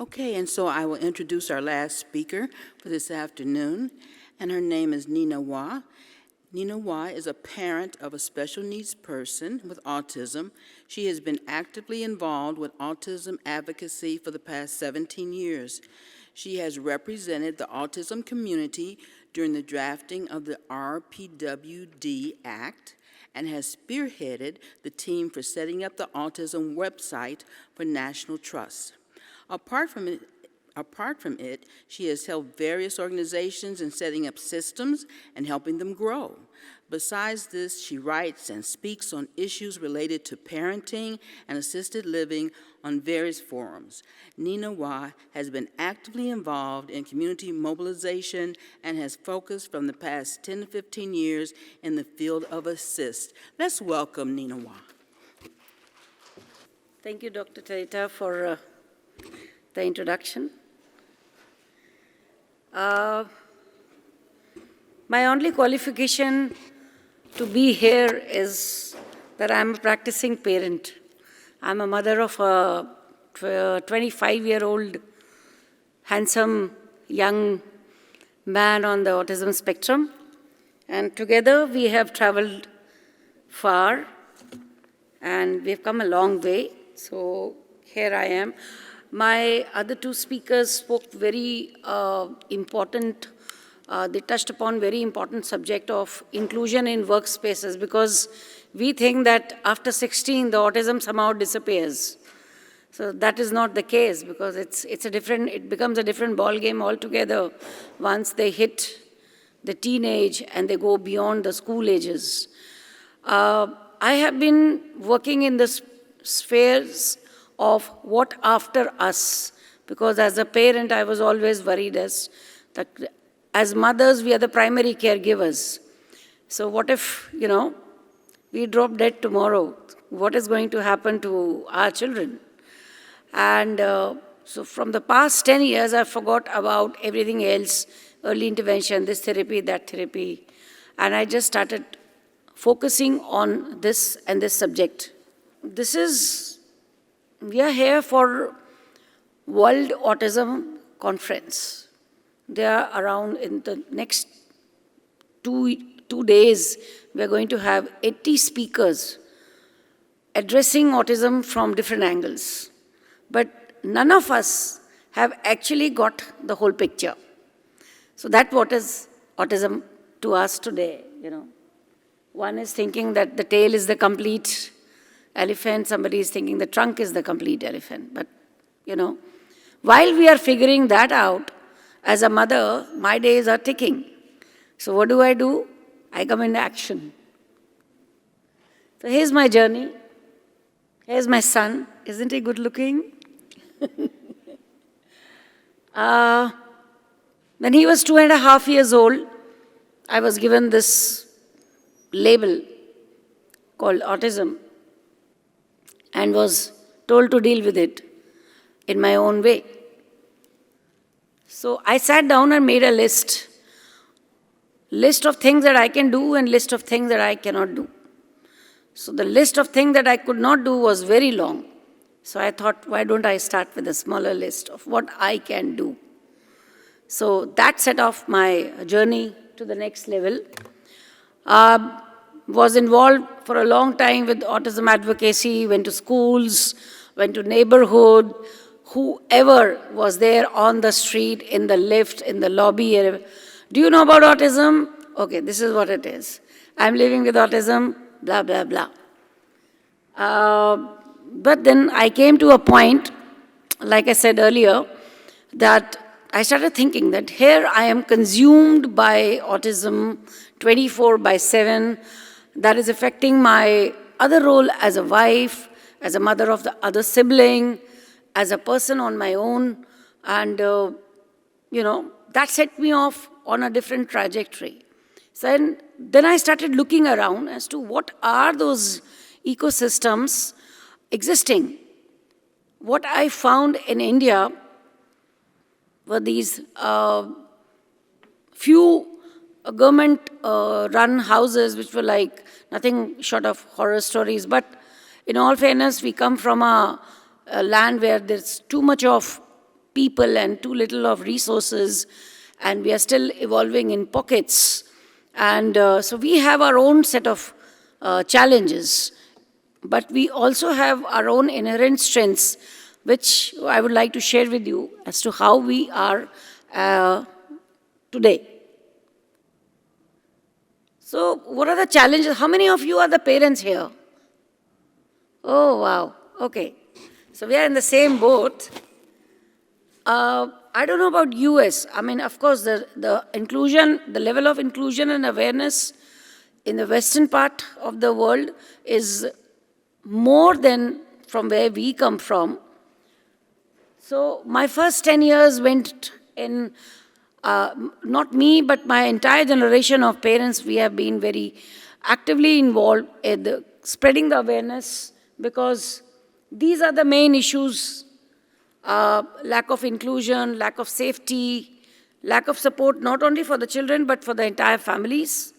Okay, and so I will introduce our last speaker for this afternoon, and her name is Neena Wagh. Neena Wagh is a parent of a special needs person with autism. She has been actively involved with autism advocacy for the past 17 years. She has represented the autism community during the drafting of the RPWD Act and has spearheaded the team for setting up the autism website for National Trust. Apart from it, she has helped various organizations in setting up systems and helping them grow. Besides this, she writes and speaks on issues related to parenting and assisted living on various forums. Neena Wagh has been actively involved in community mobilization and has focused from the past 10 to 15 years in the field of assist. Let's welcome Neena Wagh. Thank you, Dr. Tarita, for the introduction. My only qualification to be here is that I'm a practicing parent. I'm a mother of a 25-year-old handsome young man on the autism spectrum. And together we have traveled far and we've come a long way. So here I am. My other two speakers spoke very important, they touched upon very important subject of inclusion in workspaces, because we think that after 16, the autism somehow disappears. So that is not the case, because it becomes a different ballgame altogether once they hit the teenage and they go beyond the school ages. I have been working in the spheres of what after us, because as a parent, I was always worried that as mothers, we are the primary caregivers. So what if, we drop dead tomorrow? What is going to happen to our children? And so from the past 10 years, I forgot about everything else, early intervention, this therapy, that therapy, and I just started focusing on this and this subject. We are here for World Autism Conference. They are around in the next two days. We are going to have 80 speakers addressing autism from different angles. But none of us have actually got the whole picture. So that's what is autism to us today, One is thinking that the tail is the complete elephant, somebody is thinking the trunk is the complete elephant. But, while we are figuring that out, as a mother, my days are ticking. So what do? I come into action. So here's my journey. Here's my son. Isn't he good looking? When he was 2.5 years old, I was given this label called autism and was told to deal with it in my own way. So I sat down and made a list of things that I can do and list of things that I cannot do. So the list of things that I could not do was very long. So I thought, why don't I start with a smaller list of what I can do? So that set off my journey to the next level. Was involved for a long time with autism advocacy, went to schools, went to neighborhood, whoever was there on the street, in the lift, in the lobby. Do you know about autism? Okay, this is what it is. I'm living with autism, blah, blah, blah. But then I came to a point, like I said earlier, that I started thinking that here I am consumed by autism 24/7. That is affecting my other role as a wife, as a mother of the other sibling, as a person on my own. And, that set me off on a different trajectory. So then I started looking around as to what are those ecosystems existing. What I found in India were these few government-run houses which were like nothing short of horror stories. But in all fairness, we come from a land where there's too much of people and too little of resources, and we are still evolving in pockets. And so we have our own set of challenges, but we also have our own inherent strengths, which I would like to share with you as to how we are today. So what are the challenges? How many of you are the parents here? Oh, wow. Okay. So we are in the same boat. I don't know about US. I mean, of course, the inclusion, the level of inclusion and awareness in the western part of the world is more than from where we come from. So my first 10 years went in, not me, but my entire generation of parents, we have been very actively involved in spreading the awareness, because these are the main issues: lack of inclusion, lack of safety, lack of support, not only for the children, but for the entire families.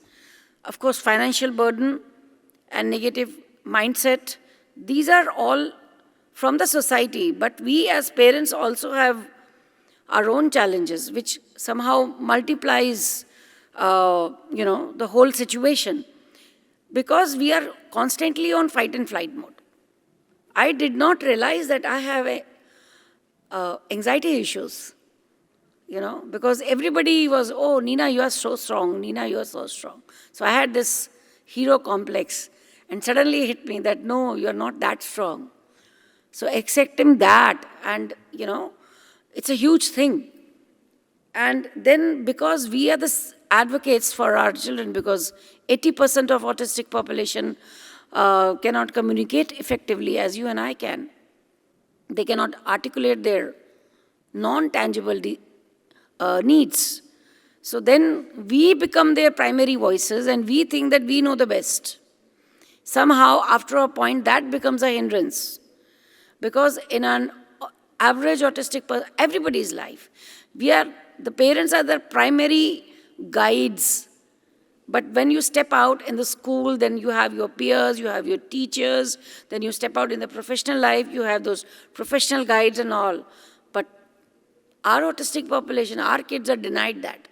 Of course, financial burden and negative mindset. These are all from the society, but we as parents also have our own challenges, which somehow multiplies, the whole situation, because we are constantly on fight and flight mode. I did not realize that I have anxiety issues, because everybody was, oh, Neena, you are so strong. Neena, you are so strong. So I had this hero complex, and suddenly it hit me that, no, you are not that strong. So accepting that, and, it's a huge thing. And then because we are the advocates for our children, because 80% of autistic population cannot communicate effectively as you and I can. They cannot articulate their non-tangible needs. So then we become their primary voices, and we think that we know the best. Somehow, after a point, that becomes a hindrance. Because in an average autistic person, everybody's life, the parents are the primary guides. But when you step out in the school, then you have your peers, you have your teachers, then you step out in the professional life, you have those professional guides and all. But our autistic population, our kids are denied that.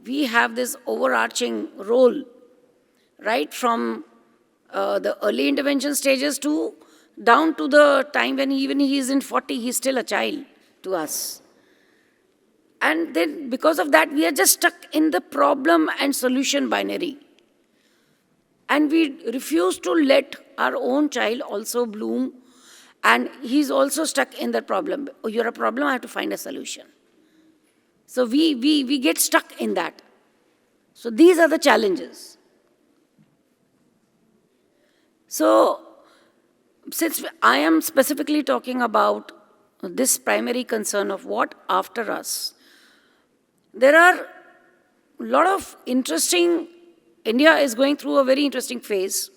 We have this overarching role, right from the early intervention stages down to the time when even he is in 40, he's still a child to us. And then because of that, we are just stuck in the problem and solution binary. And we refuse to let our own child also bloom. And he's also stuck in that problem. Oh, you're a problem, I have to find a solution. So we get stuck in that. So these are the challenges. So since I am specifically talking about this primary concern of what after us, there are a lot of interesting, India is going through a very interesting phase.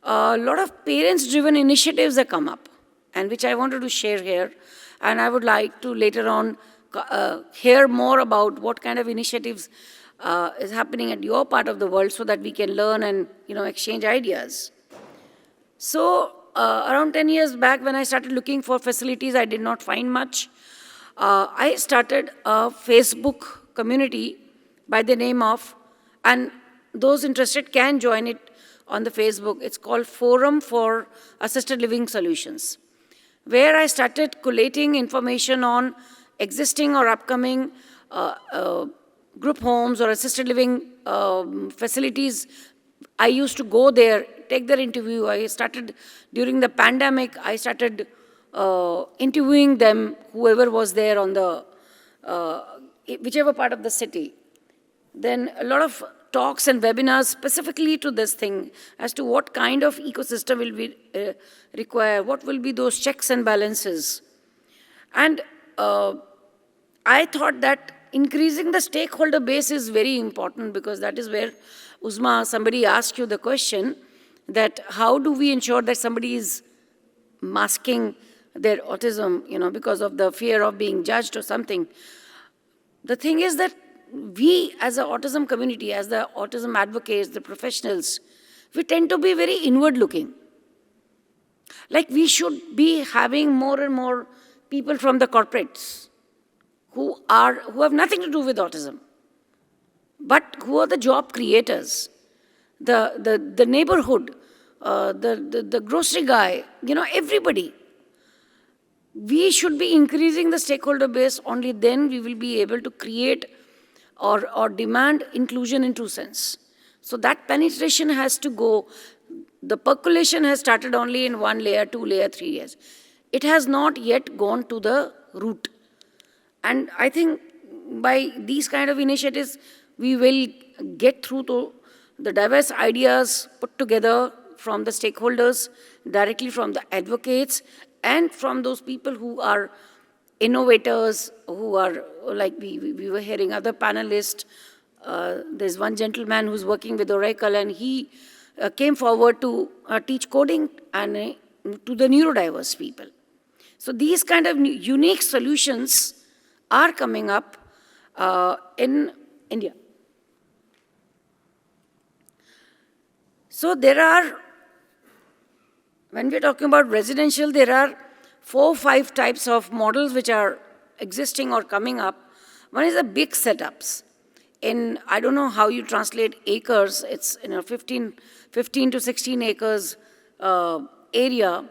A lot of parents-driven initiatives that come up, and which I wanted to share here. And I would like to later on hear more about what kind of initiatives is happening at your part of the world, so that we can learn and exchange ideas. So around 10 years back, when I started looking for facilities, I did not find much. I started a Facebook community by the name of, and those interested can join it on the Facebook. It's called Forum for Assisted Living Solutions, where I started collating information on existing or upcoming group homes or assisted living facilities. I used to go there, take their interview. I started, during the pandemic, I started interviewing them, whoever was there on the, whichever part of the city. Then a lot of talks and webinars specifically to this thing, as to what kind of ecosystem will be required, what will be those checks and balances. And I thought that increasing the stakeholder base is very important, because that is where, Uzma, somebody asked you the question that how do we ensure that somebody is masking their autism, because of the fear of being judged or something. The thing is that we as an autism community, as the autism advocates, the professionals, we tend to be very inward looking. Like we should be having more and more people from the corporates who have nothing to do with autism, but who are the job creators, the neighborhood, the grocery guy, everybody. We should be increasing the stakeholder base. Only then we will be able to create or demand inclusion in true sense. So that penetration has to go. The percolation has started only in 1 layer, 2 layer, 3 layers. It has not yet gone to the root. And I think by these kind of initiatives, we will get through to the diverse ideas put together from the stakeholders, directly from the advocates, and from those people who are innovators, who are, like we were hearing other panelists. There's one gentleman who's working with Oracle, and he came forward to teach coding and to the neurodiverse people. So these kind of unique solutions are coming up in India. So there are, when we're talking about residential, there are 4 or 5 types of models which are existing or coming up. One is the big setups. I don't know how you translate acres. It's 15 to 16 acres area.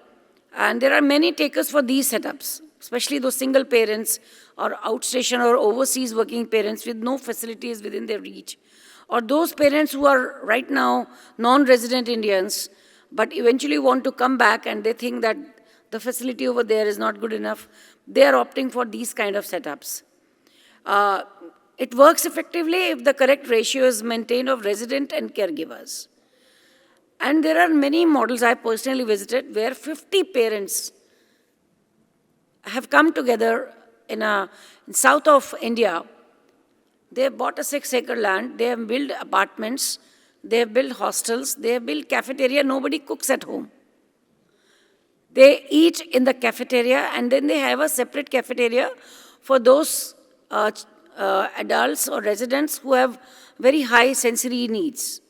And there are many takers for these setups, especially those single parents or outstation or overseas working parents with no facilities within their reach. Or those parents who are right now non-resident Indians, but eventually want to come back and they think that the facility over there is not good enough. They are opting for these kind of setups. It works effectively if the correct ratio is maintained of resident and caregivers. And there are many models I personally visited where 50 parents have come together in south of India. They have bought a 6-acre land, they have built apartments, they have built hostels, they have built cafeteria, nobody cooks at home. They eat in the cafeteria, and then they have a separate cafeteria for those adults or residents who have very high sensory needs.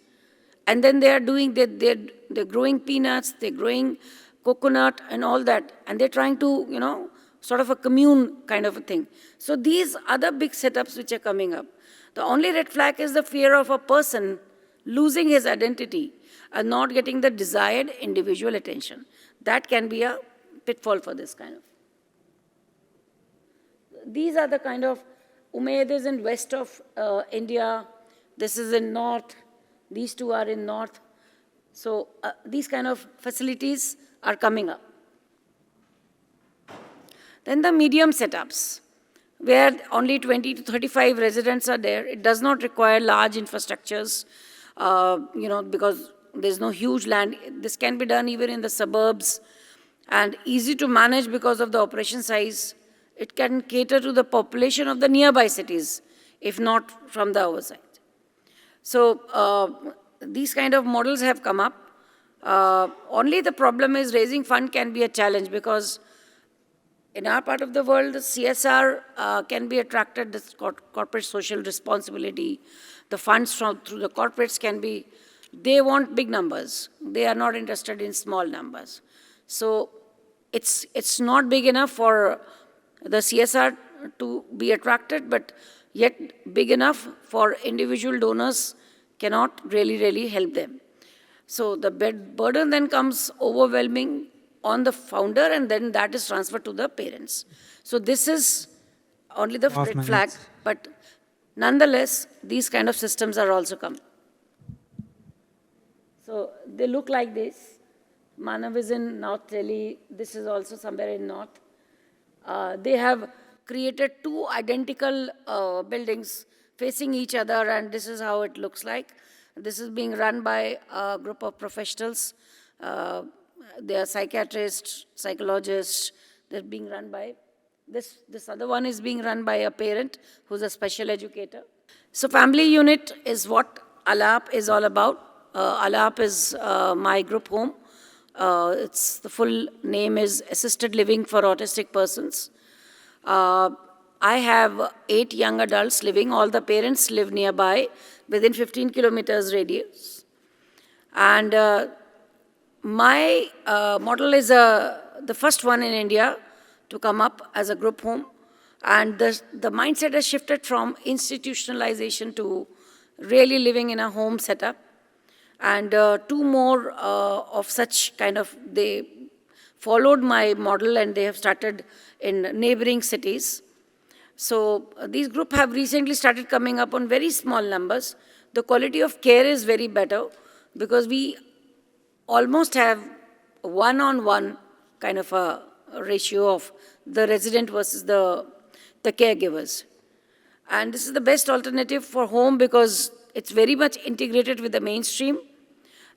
And then they are doing, they're growing peanuts, they're growing coconut and all that, and they're trying to, sort of a commune kind of a thing. So these other big setups which are coming up. The only red flag is the fear of a person losing his identity and not getting the desired individual attention. That can be a pitfall for this kind of. These are the kind of, Umaid is in west of India, this is in north, these two are in north. So these kind of facilities are coming up. Then the medium setups, where only 20 to 35 residents are there. It does not require large infrastructures, because there's no huge land. This can be done even in the suburbs and easy to manage because of the operation size. It can cater to the population of the nearby cities, if not from the overside. So these kind of models have come up. Only the problem is raising fund can be a challenge, because in our part of the world, the CSR can be attracted, this corporate social responsibility. The funds through the corporates can be, they want big numbers. They are not interested in small numbers. So it's not big enough for the CSR to be attracted, but yet big enough for individual donors cannot really help them. So the burden then comes overwhelming on the founder, and then that is transferred to the parents. So this is only the red flag, but nonetheless, these kind of systems are also coming. So they look like this. Manav is in North Delhi. This is also somewhere in North. They have created 2 identical buildings facing each other, and this is how it looks like. This is being run by a group of professionals. They are psychiatrists, psychologists. They're being run by, this other one is being run by a parent who's a special educator. So family unit is what ALAP is all about. ALAP is my group home. The full name is Assisted Living for Autistic Persons. I have 8 young adults living. All the parents live nearby, within 15 kilometers radius. And my model is the first one in India to come up as a group home. And the mindset has shifted from institutionalization to really living in a home setup. And 2 more of such kind of, they followed my model and they have started in neighboring cities. So these groups have recently started coming up on very small numbers. The quality of care is very better because we almost have one-on-one kind of a ratio of the resident versus the caregivers. And this is the best alternative for home because it's very much integrated with the mainstream.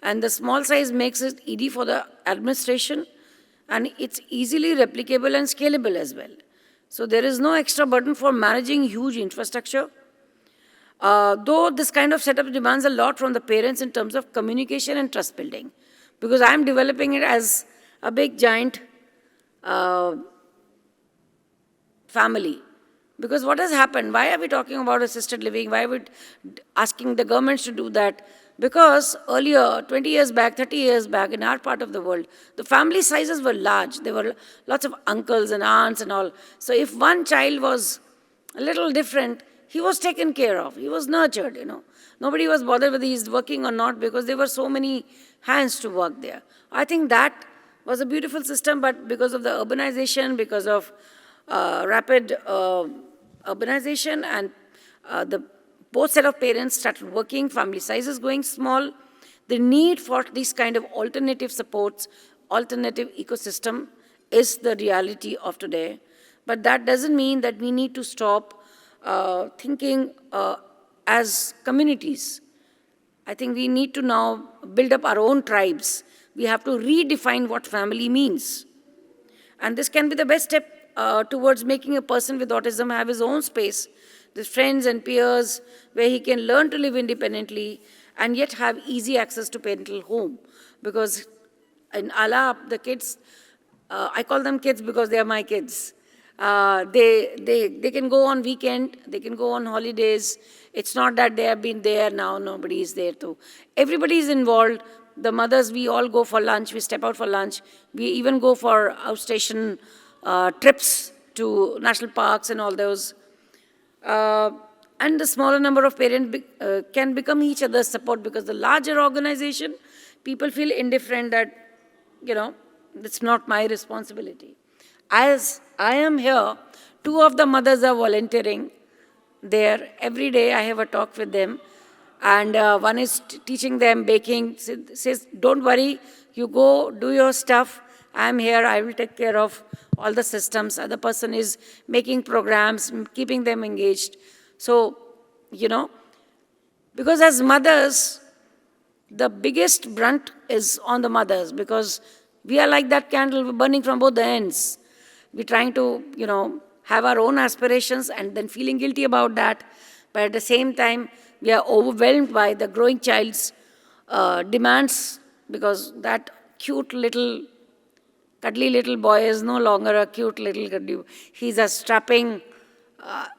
And the small size makes it easy for the administration. And it's easily replicable and scalable as well. So there is no extra burden for managing huge infrastructure. Though this kind of setup demands a lot from the parents in terms of communication and trust building. Because I'm developing it as a big, giant family. Because what has happened? Why are we talking about assisted living? Why are we asking the governments to do that? Because earlier, 20 years back, 30 years back, in our part of the world, the family sizes were large. There were lots of uncles and aunts and all. So if one child was a little different, he was taken care of. He was nurtured, you know. Nobody was bothered whether he's working or not because there were so many hands to work there. I think that was a beautiful system, but because of the urbanization, because of rapid urbanization and the both set of parents started working, family sizes going small, the need for these kind of alternative supports, alternative ecosystem is the reality of today. But that doesn't mean that we need to stop thinking as communities. I think we need to now build up our own tribes. We have to redefine what family means. And this can be the best step towards making a person with autism have his own space, with friends and peers, where he can learn to live independently and yet have easy access to parental home. Because in ALAP, the kids, I call them kids because they are my kids. They can go on weekend, they can go on holidays. It's not that they have been there now, nobody is there too. Everybody is involved. The mothers, we all go for lunch, we step out for lunch. We even go for outstation trips to national parks and all those. And the smaller number of parents can become each other's support because the larger organization, people feel indifferent that, you know, it's not my responsibility. As I am here, 2 of the mothers are volunteering there. Every day I have a talk with them. And one is teaching them baking, says, don't worry, you go do your stuff. I'm here, I will take care of all the systems. Other person is making programs, keeping them engaged. So, you know, because as mothers, the biggest brunt is on the mothers because we are like that candle burning from both the ends. We're trying to, you know, have our own aspirations and then feeling guilty about that. But at the same time, we are overwhelmed by the growing child's demands because that cute little, cuddly little boy is no longer a cute little cuddly boy. He's a strapping,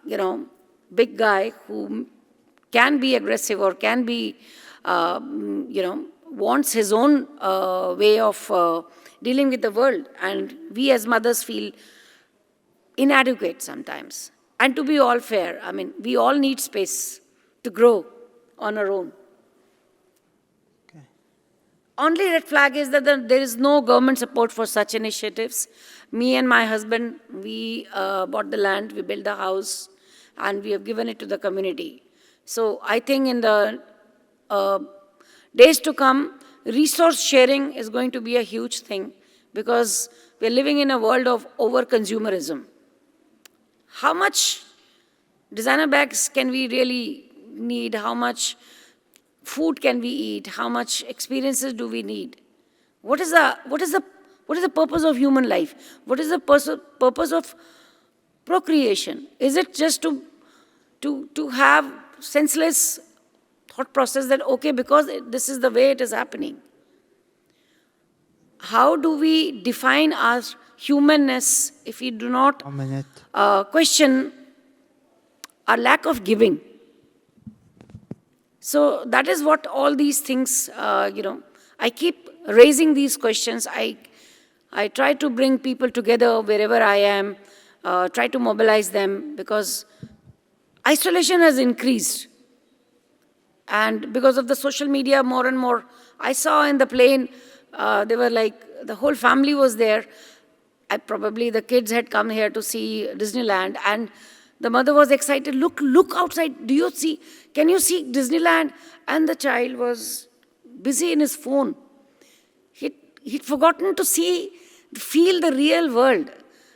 you know, big guy who can be aggressive or can be, you know, wants his own way of dealing with the world. And we as mothers feel inadequate sometimes. And to be all fair, I mean, we all need space to grow on our own. Okay. Only red flag is that there is no government support for such initiatives. Me and my husband, we bought the land, we built the house, and we have given it to the community. So I think in the days to come, resource sharing is going to be a huge thing because we're living in a world of over-consumerism. How much designer bags can we really need? How much food can we eat? How much experiences do we need? What is the purpose of human life? What is the purpose of procreation? Is it just to have senseless thought process that, okay, because this is the way it is happening? How do we define our humanness if we do not question our lack of giving? So that is what all these things, you know, I keep raising these questions. I I try to bring people together wherever I am, try to mobilize them, because isolation has increased. And because of the social media, more and more, I saw in the plane, they were like, the whole family was there. Probably the kids had come here to see Disneyland, and the mother was excited, look outside, can you see Disneyland? And the child was busy in his phone. He'd forgotten to feel the real world.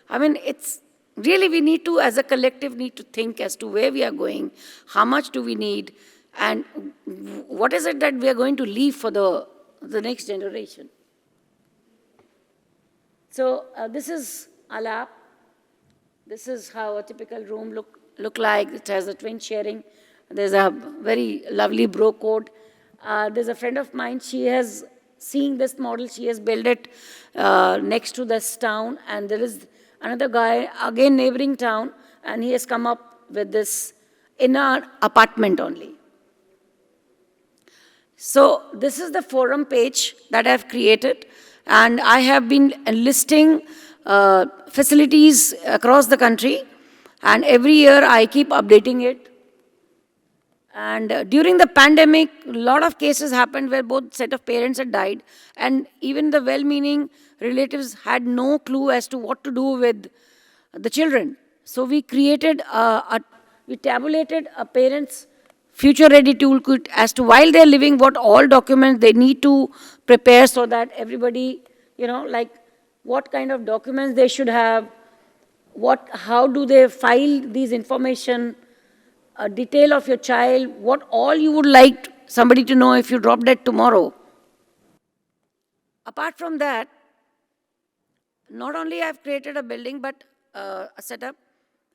I mean, it's really, we need to, as a collective, need to think as to where we are going, how much do we need, and what is it that we are going to leave for the next generation. So this is ALAP. This is how a typical room look like. It has a twin sharing. There's a very lovely bro code. There's a friend of mine, she has seen this model, she has built it next to this town, and there is another guy, again neighboring town, and he has come up with this in an apartment only. So this is the forum page that I've created, and I have been listing facilities across the country, and every year I keep updating it. And during the pandemic, a lot of cases happened where both set of parents had died, and even the well-meaning relatives had no clue as to what to do with the children. So we created, we tabulated a parent's future-ready toolkit as to, while they're living, what all documents they need to prepare so that everybody, like what kind of documents they should have, how do they file these information, a detail of your child, what all you would like somebody to know if you drop dead tomorrow. Apart from that, not only I've created a building, but a setup.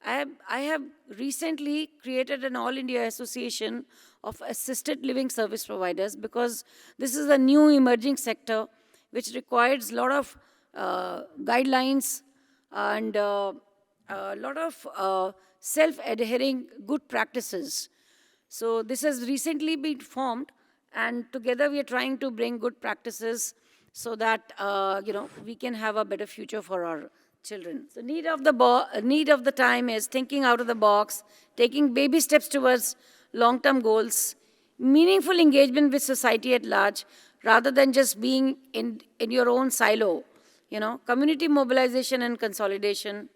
I have recently created an All India Association of Assisted Living Service Providers, because this is a new emerging sector which requires a lot of guidelines and a lot of self-adhering good practices. So this has recently been formed, and together we are trying to bring good practices so that we can have a better future for our children. So need of the time is thinking out of the box, taking baby steps towards long-term goals, meaningful engagement with society at large, rather than just being in your own silo. Community mobilization and consolidation.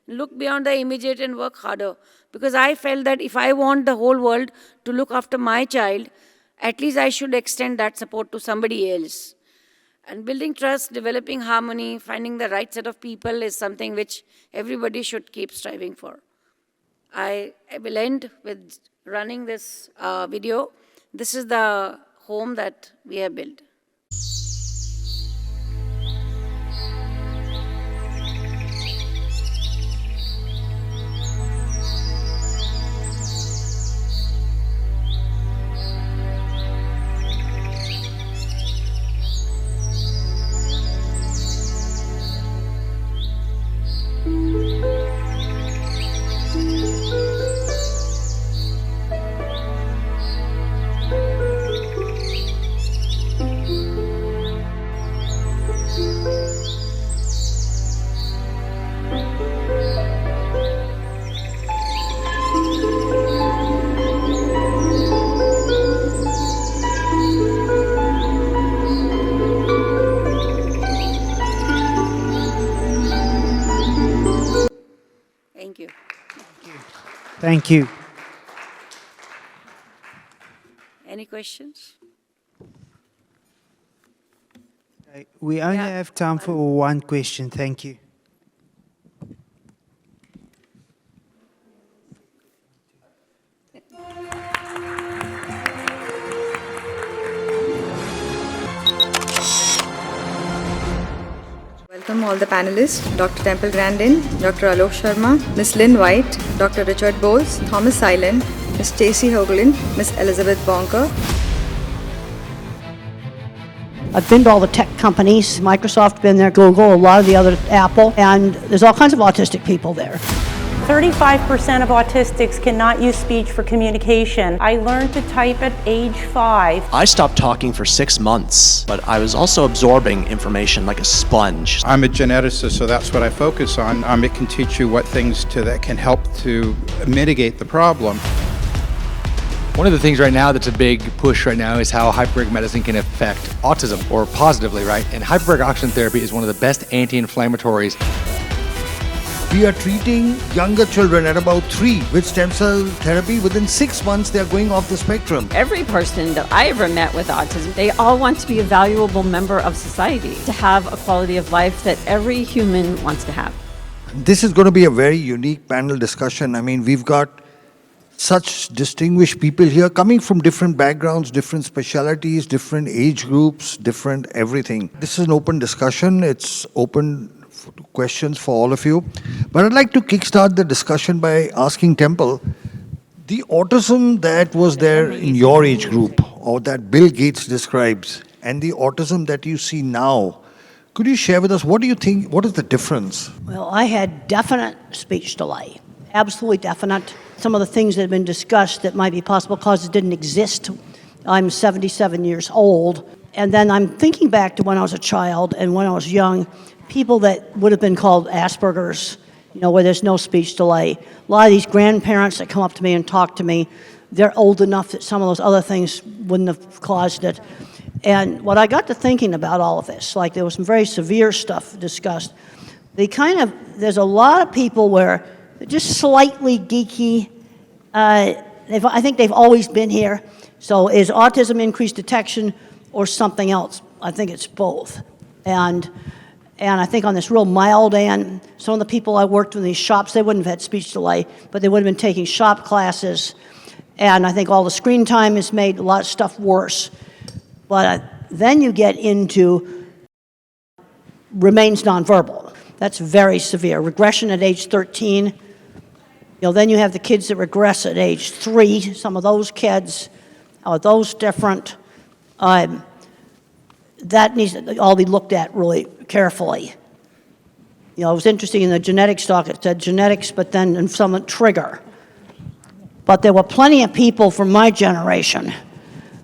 Look beyond the immediate and work harder. Because I felt that if I want the whole world to look after my child, at least I should extend that support to somebody else. And building trust, developing harmony, finding the right set of people is something which everybody should keep striving for. I will end with running this video. This is the home that we have built. Thank you. Thank you. Any questions? We only have time for one question. Thank you. Welcome all the panelists, Dr. Temple Grandin, Dr. Alok Sharma, Ms. Lynn White, Dr. Richard Bowles, Thomas Silent, Ms. Stacey Hoagland, Ms. Elizabeth Bonker. I've been to all the tech companies, Microsoft, been there, Google, a lot of the other, Apple, and there's all kinds of autistic people there. 35% of autistics cannot use speech for communication. I learned to type at age 5. I stopped talking for 6 months, but I was also absorbing information like a sponge. I'm a geneticist, so that's what I focus on. It can teach you what things that can help to mitigate the problem. One of the things right now that's a big push right now is how hyperbaric medicine can affect autism, or positively, right? And hyperbaric oxygen therapy is one of the best anti-inflammatories. We are treating younger children at about 3 with stem cell therapy. Within 6 months, they are going off the spectrum. Every person that I ever met with autism, they all want to be a valuable member of society, to have a quality of life that every human wants to have. This is going to be a very unique panel discussion. I mean, we've got such distinguished people here coming from different backgrounds, different specialities, different age groups, different everything. This is an open discussion. It's open questions for all of you. But I'd like to kickstart the discussion by asking Temple, the autism that was there in your age group, or that Bill Gates describes, and the autism that you see now, could you share with us, what do you think, what is the difference? Well, I had definite speech delay, absolutely definite. Some of the things that have been discussed that might be possible causes didn't exist. I'm 77 years old, and then I'm thinking back to when I was a child and when I was young, people that would have been called Asperger's, where there's no speech delay. A lot of these grandparents that come up to me and talk to me, they're old enough that some of those other things wouldn't have caused it. And what I got to thinking about all of this, like there was some very severe stuff discussed, there's a lot of people where they're just slightly geeky. I think they've always been here. So is autism increased detection or something else? I think it's both. And I think on this real mild end, some of the people I worked with in these shops, they wouldn't have had speech delay, but they would have been taking shop classes. And I think all the screen time has made a lot of stuff worse. But then you get into remains nonverbal. That's very severe. Regression at age 13. Then you have the kids that regress at age 3. Some of those kids, how are those different? That needs to all be looked at really carefully. It was interesting in the genetics talk, it said genetics, but then in some trigger. But there were plenty of people from my generation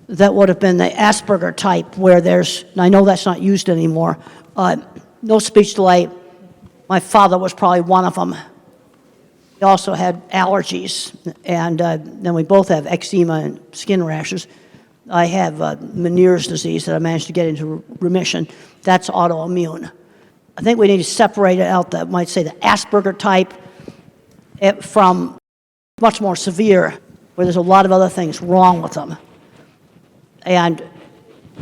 that would have been the Asperger type, where there's, and I know that's not used anymore, no speech delay. My father was probably one of them. He also had allergies, and then we both have eczema and skin rashes. I have Meniere's disease that I managed to get into remission. That's autoimmune. I think we need to separate it out, might say the Asperger type from much more severe, where there's a lot of other things wrong with them. And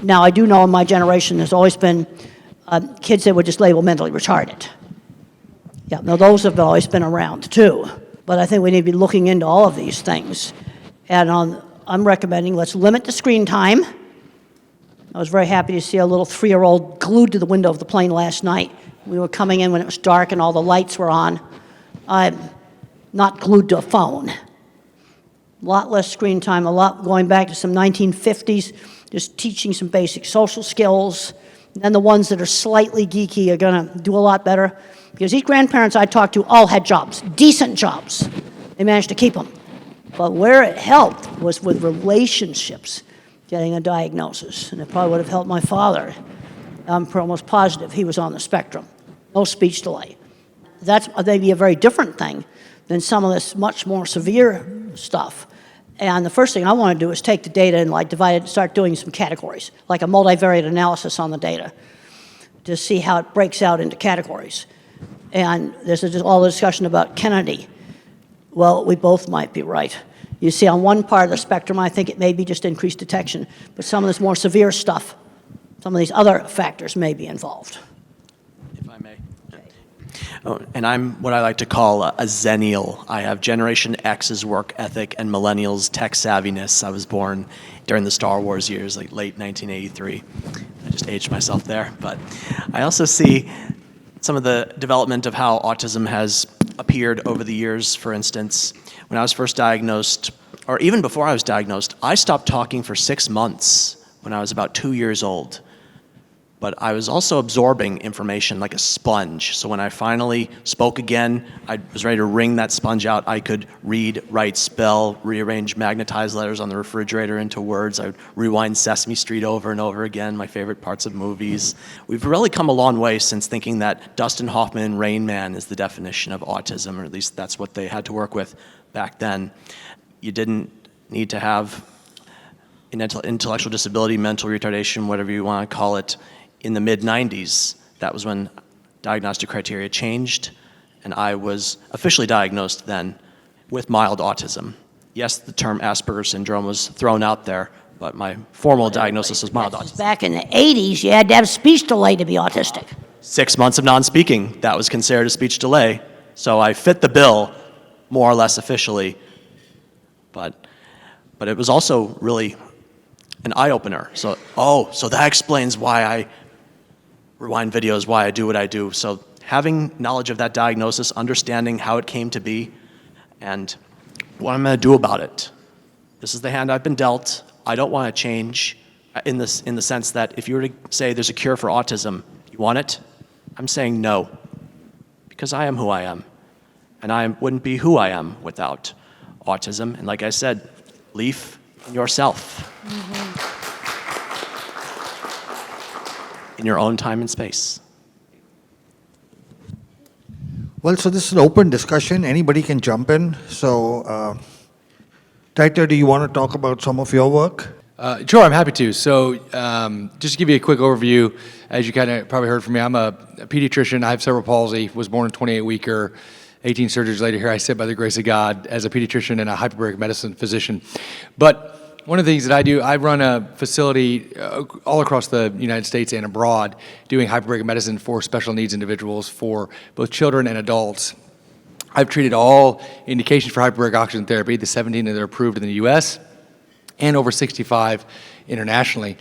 now I do know in my generation there's always been kids that would just label mentally retarded. Yeah, now those have always been around too. But I think we need to be looking into all of these things. And I'm recommending let's limit the screen time. I was very happy to see a little 3-year-old glued to the window of the plane last night. We were coming in when it was dark and all the lights were on. Not glued to a phone. A lot less screen time, a lot going back to some 1950s, just teaching some basic social skills. And the ones that are slightly geeky are going to do a lot better. Because these grandparents I talked to all had jobs, decent jobs. They managed to keep them. But where it helped was with relationships, getting a diagnosis. And it probably would have helped my father. I'm almost positive he was on the spectrum. No speech delay. That's maybe a very different thing than some of this much more severe stuff. And the first thing I want to do is take the data and divide it and start doing some categories, like a multivariate analysis on the data, to see how it breaks out into categories. And there's just all the discussion about Kennedy. Well, we both might be right. You see, on one part of the spectrum, I think it may be just increased detection, but some of this more severe stuff, some of these other factors may be involved. If I may. Oh, and I'm what I like to call a zennial. I have Generation X's work ethic and millennials' tech savviness. I was born during the Star Wars years, like late 1983. I just aged myself there. But I also see some of the development of how autism has appeared over the years. For instance, when I was first diagnosed, or even before I was diagnosed, I stopped talking for 6 months when I was about 2 years old. but I was also absorbing information like a sponge. So when I finally spoke again, I was ready to wring that sponge out. I could read, write, spell, rearrange magnetized letters on the refrigerator into words. I would rewind Sesame Street over and over again, my favorite parts of movies. We've really come a long way since thinking that Dustin Hoffman and Rain Man is the definition of autism, or at least that's what they had to work with back then. You didn't need to have an intellectual disability, mental retardation, whatever you want to call it, in the mid-90s. That was when diagnostic criteria changed, and I was officially diagnosed then with mild autism. Yes, the term Asperger's syndrome was thrown out there, but my formal diagnosis was mild autism. Back in the 80s, you had to have speech delay to be autistic. 6 months of non-speaking, that was considered a speech delay. So I fit the bill, more or less officially, but it was also really an eye-opener. So that explains why I rewind videos, why I do what I do. So having knowledge of that diagnosis, understanding how it came to be, and what I'm going to do about it. This is the hand I've been dealt. I don't want to change in the sense that if you were to say there's a cure for autism, you want it? I'm saying no, because I am who I am, and I wouldn't be who I am without autism. And like I said, belief in yourself. In your own time and space. Well, so this is an open discussion. Anybody can jump in. So, Taita, do you want to talk about some of your work? Sure, I'm happy to. So just to give you a quick overview, as you kind of probably heard from me, I'm a pediatrician. I have cerebral palsy, was born in 28-weeker. 18 surgeries later, here I sit by the grace of God as a pediatrician and a hyperbaric medicine physician. But one of the things that I do, I run a facility all across the United States and abroad doing hyperbaric medicine for special needs individuals, for both children and adults. I've treated all indications for hyperbaric oxygen therapy, the 17 that are approved in the US, and over 65 internationally.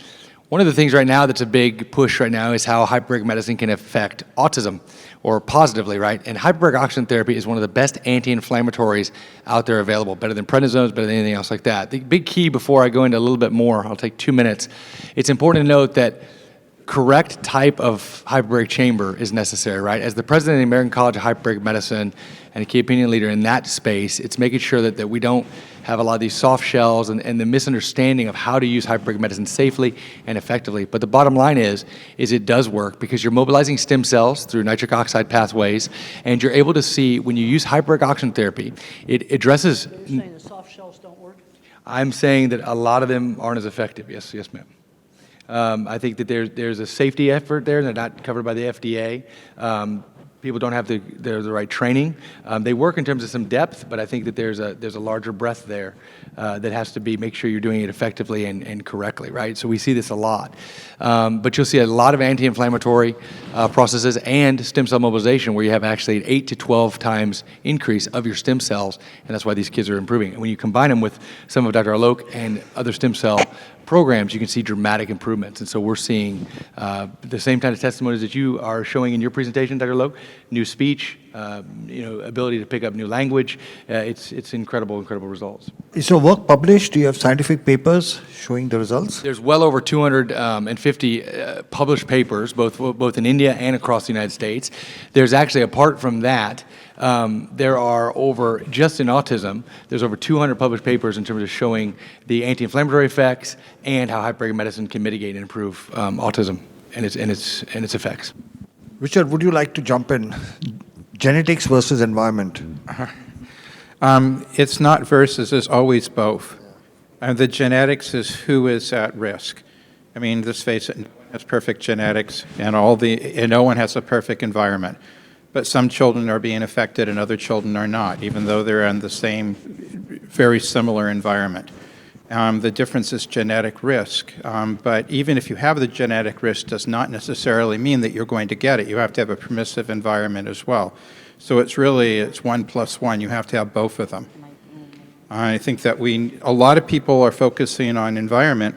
One of the things right now that's a big push right now is how hyperbaric medicine can affect autism, or positively, right? And hyperbaric oxygen therapy is one of the best anti-inflammatories out there available, better than prednisones, better than anything else like that. The big key, before I go into a little bit more, I'll take 2 minutes, it's important to note that correct type of hyperbaric chamber is necessary, right? As the president of the American College of Hyperbaric Medicine and a key opinion leader in that space, it's making sure that we don't have a lot of these soft shells and the misunderstanding of how to use hyperbaric medicine safely and effectively. But the bottom line is it does work because you're mobilizing stem cells through nitric oxide pathways, and you're able to see when you use hyperbaric oxygen therapy, it addresses... Are you saying the soft shells don't work? I'm saying that a lot of them aren't as effective. Yes, ma'am. I think that there's a safety effort there. They're not covered by the FDA. People don't have the right training. They work in terms of some depth, but I think that there's a larger breadth there that has to be, make sure you're doing it effectively and correctly, right? So we see this a lot. But you'll see a lot of anti-inflammatory processes and stem cell mobilization where you have actually an 8 to 12 times increase of your stem cells, and that's why these kids are improving. And when you combine them with some of Dr. Alok and other stem cell programs, you can see dramatic improvements. And so we're seeing the same kind of testimonies that you are showing in your presentation, Dr. Alok, new speech, ability to pick up new language. It's incredible results. Is your work published? Do you have scientific papers showing the results? There's well over 250 published papers, both in India and across the United States. There's actually, apart from that, there are over, just in autism, there's over 200 published papers in terms of showing the anti-inflammatory effects and how hyperbaric medicine can mitigate and improve autism and its effects. Richard, would you like to jump in? Genetics versus environment. It's not versus, it's always both. The genetics is who is at risk. I mean, let's face it, no one has perfect genetics, and no one has a perfect environment. But some children are being affected and other children are not, even though they're in the same, very similar environment. The difference is genetic risk. But even if you have the genetic risk, does not necessarily mean that you're going to get it. You have to have a permissive environment as well. So it's 1 plus 1. You have to have both of them. I think that a lot of people are focusing on environment,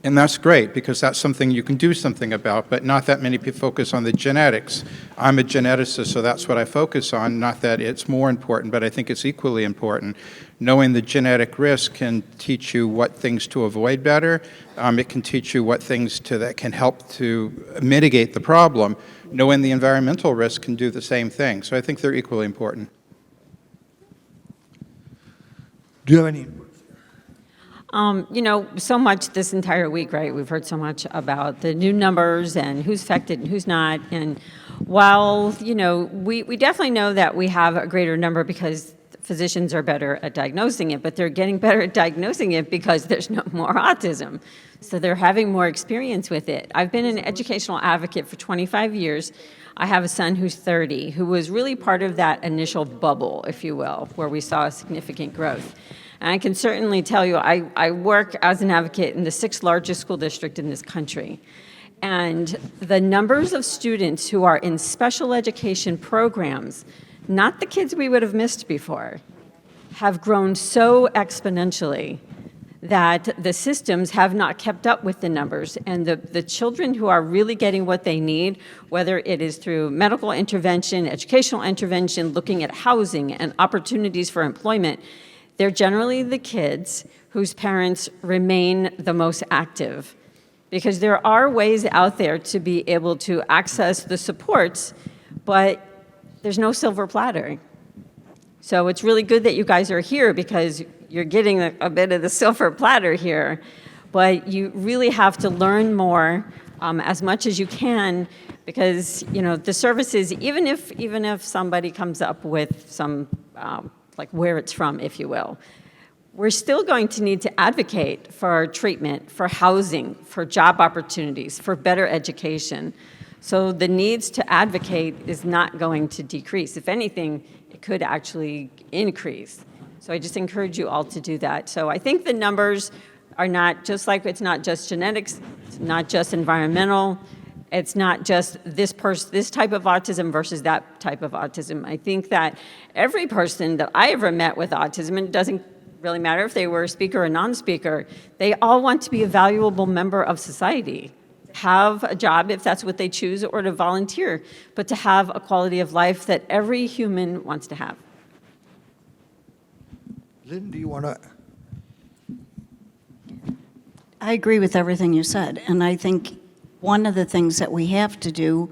And that's great, because that's something you can do something about, but not that many people focus on the genetics. I'm a geneticist, so that's what I focus on, not that it's more important, but I think it's equally important. Knowing the genetic risk can teach you what things to avoid better. It can teach you what things that can help to mitigate the problem. Knowing the environmental risk can do the same thing. So I think they're equally important. Do you have any input? You know, so much this entire week, right? We've heard so much about the new numbers and who's affected and who's not. And while, you know, we definitely know that we have a greater number because physicians are better at diagnosing it, but they're getting better at diagnosing it because there's no more autism. So they're having more experience with it. I've been an educational advocate for 25 years. I have a son who's 30, who was really part of that initial bubble, if you will, where we saw significant growth. And I can certainly tell you, I work as an advocate in the 6th largest school district in this country. And the numbers of students who are in special education programs, not the kids we would have missed before, have grown so exponentially that the systems have not kept up with the numbers. And the children who are really getting what they need, whether it is through medical intervention, educational intervention, looking at housing and opportunities for employment, they're generally the kids whose parents remain the most active, because there are ways out there to be able to access the supports, but there's no silver platter. So it's really good that you guys are here, because you're getting a bit of the silver platter here, but you really have to learn more as much as you can, because, you know, the services, even if somebody comes up with some like where it's from, if you will, we're still going to need to advocate for treatment, for housing, for job opportunities, for better education. So the needs to advocate is not going to decrease. If anything, it could actually increase. So I just encourage you all to do that. So I think the numbers are not just like, it's not just genetics, it's not just environmental, it's not just this type of autism versus that type of autism. I think that every person that I ever met with autism, and it doesn't really matter if they were a speaker or non-speaker, they all want to be a valuable member of society. Have a job if that's what they choose, or to volunteer, but to have a quality of life that every human wants to have. Lynn, do you want to? I agree with everything you said, and I think one of the things that we have to do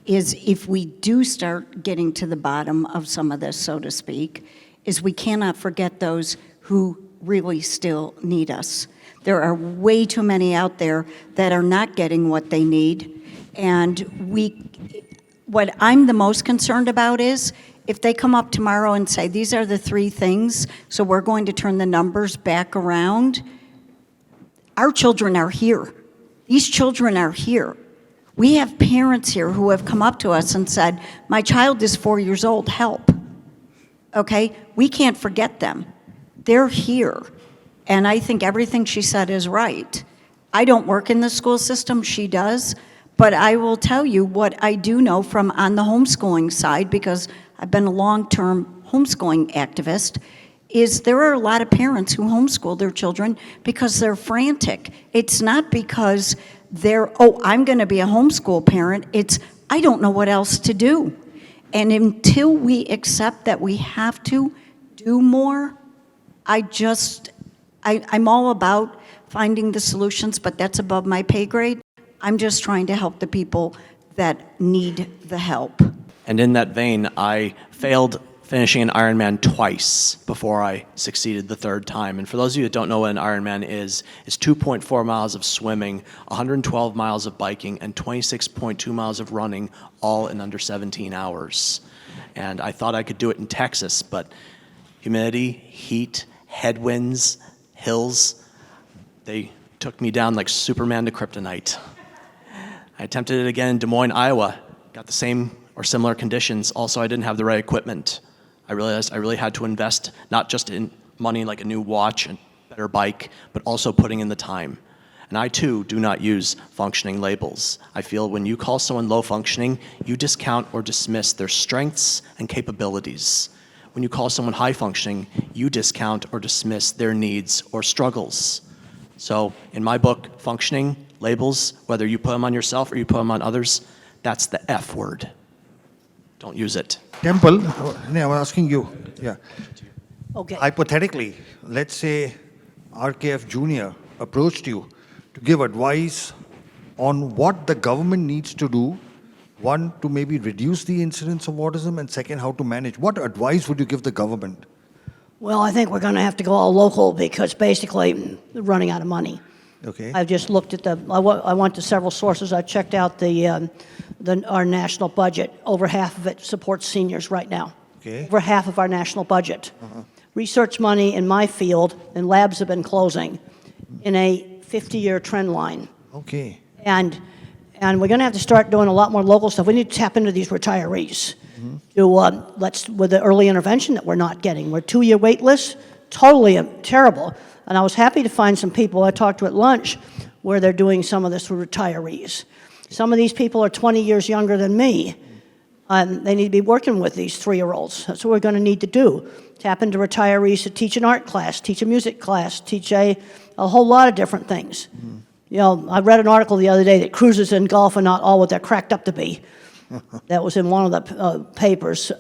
is, if we do start getting to the bottom of some of this, so to speak, is we cannot forget those who really still need us. There are way too many out there that are not getting what they need, and what I'm the most concerned about is, if they come up tomorrow and say, these are the 3 things, so we're going to turn the numbers back around, our children are here. These children are here. We have parents here who have come up to us and said, my child is 4 years old, help. Okay? We can't forget them. They're here. And I think everything she said is right. I don't work in the school system, she does, but I will tell you what I do know from on the homeschooling side, because I've been a long-term homeschooling activist, is there are a lot of parents who homeschool their children because they're frantic. It's not because they're, oh, I'm going to be a homeschool parent. It's, I don't know what else to do. And until we accept that we have to do more, I'm all about finding the solutions, but that's above my pay grade. I'm just trying to help the people that need the help. And in that vein, I failed finishing an Ironman twice before I succeeded the 3rd time. And for those of you that don't know what an Ironman is, it's 2.4 miles of swimming, 112 miles of biking, and 26.2 miles of running, all in under 17 hours. And I thought I could do it in Texas, but humidity, heat, headwinds, hills, they took me down like Superman to kryptonite. I attempted it again in Des Moines, Iowa, got the same or similar conditions. Also, I didn't have the right equipment. I realized I really had to invest not just in money like a new watch and better bike, but also putting in the time. And I too do not use functioning labels. I feel when you call someone low functioning, you discount or dismiss their strengths and capabilities. When you call someone high functioning, you discount or dismiss their needs or struggles. So in my book, functioning labels, whether you put them on yourself or you put them on others, that's the F word. Don't use it. Temple, I'm asking you, yeah. Okay. Hypothetically, let's say RKF Jr. approached you to give advice on what the government needs to do, one, to maybe reduce the incidence of autism, and second, how to manage. What advice would you give the government? Well, I think we're going to have to go all local because basically they're running out of money. Okay. I've just looked at I went to several sources. I checked out our national budget. Over half of it supports seniors right now. Okay. Over half of our national budget. Research money in my field and labs have been closing in a 50-year trend line. Okay. And we're going to have to start doing a lot more local stuff. We need to tap into these retirees to with the early intervention that we're not getting. We're 2-year wait lists, totally terrible. And I was happy to find some people I talked to at lunch where they're doing some of this for retirees. Some of these people are 20 years younger than me. They need to be working with these 3-year-olds. That's what we're going to need to do. Tap into retirees to teach an art class, teach a music class, teach a whole lot of different things. You know, I read an article the other day that cruises in golf are not all what they're cracked up to be. That was in one of the papers.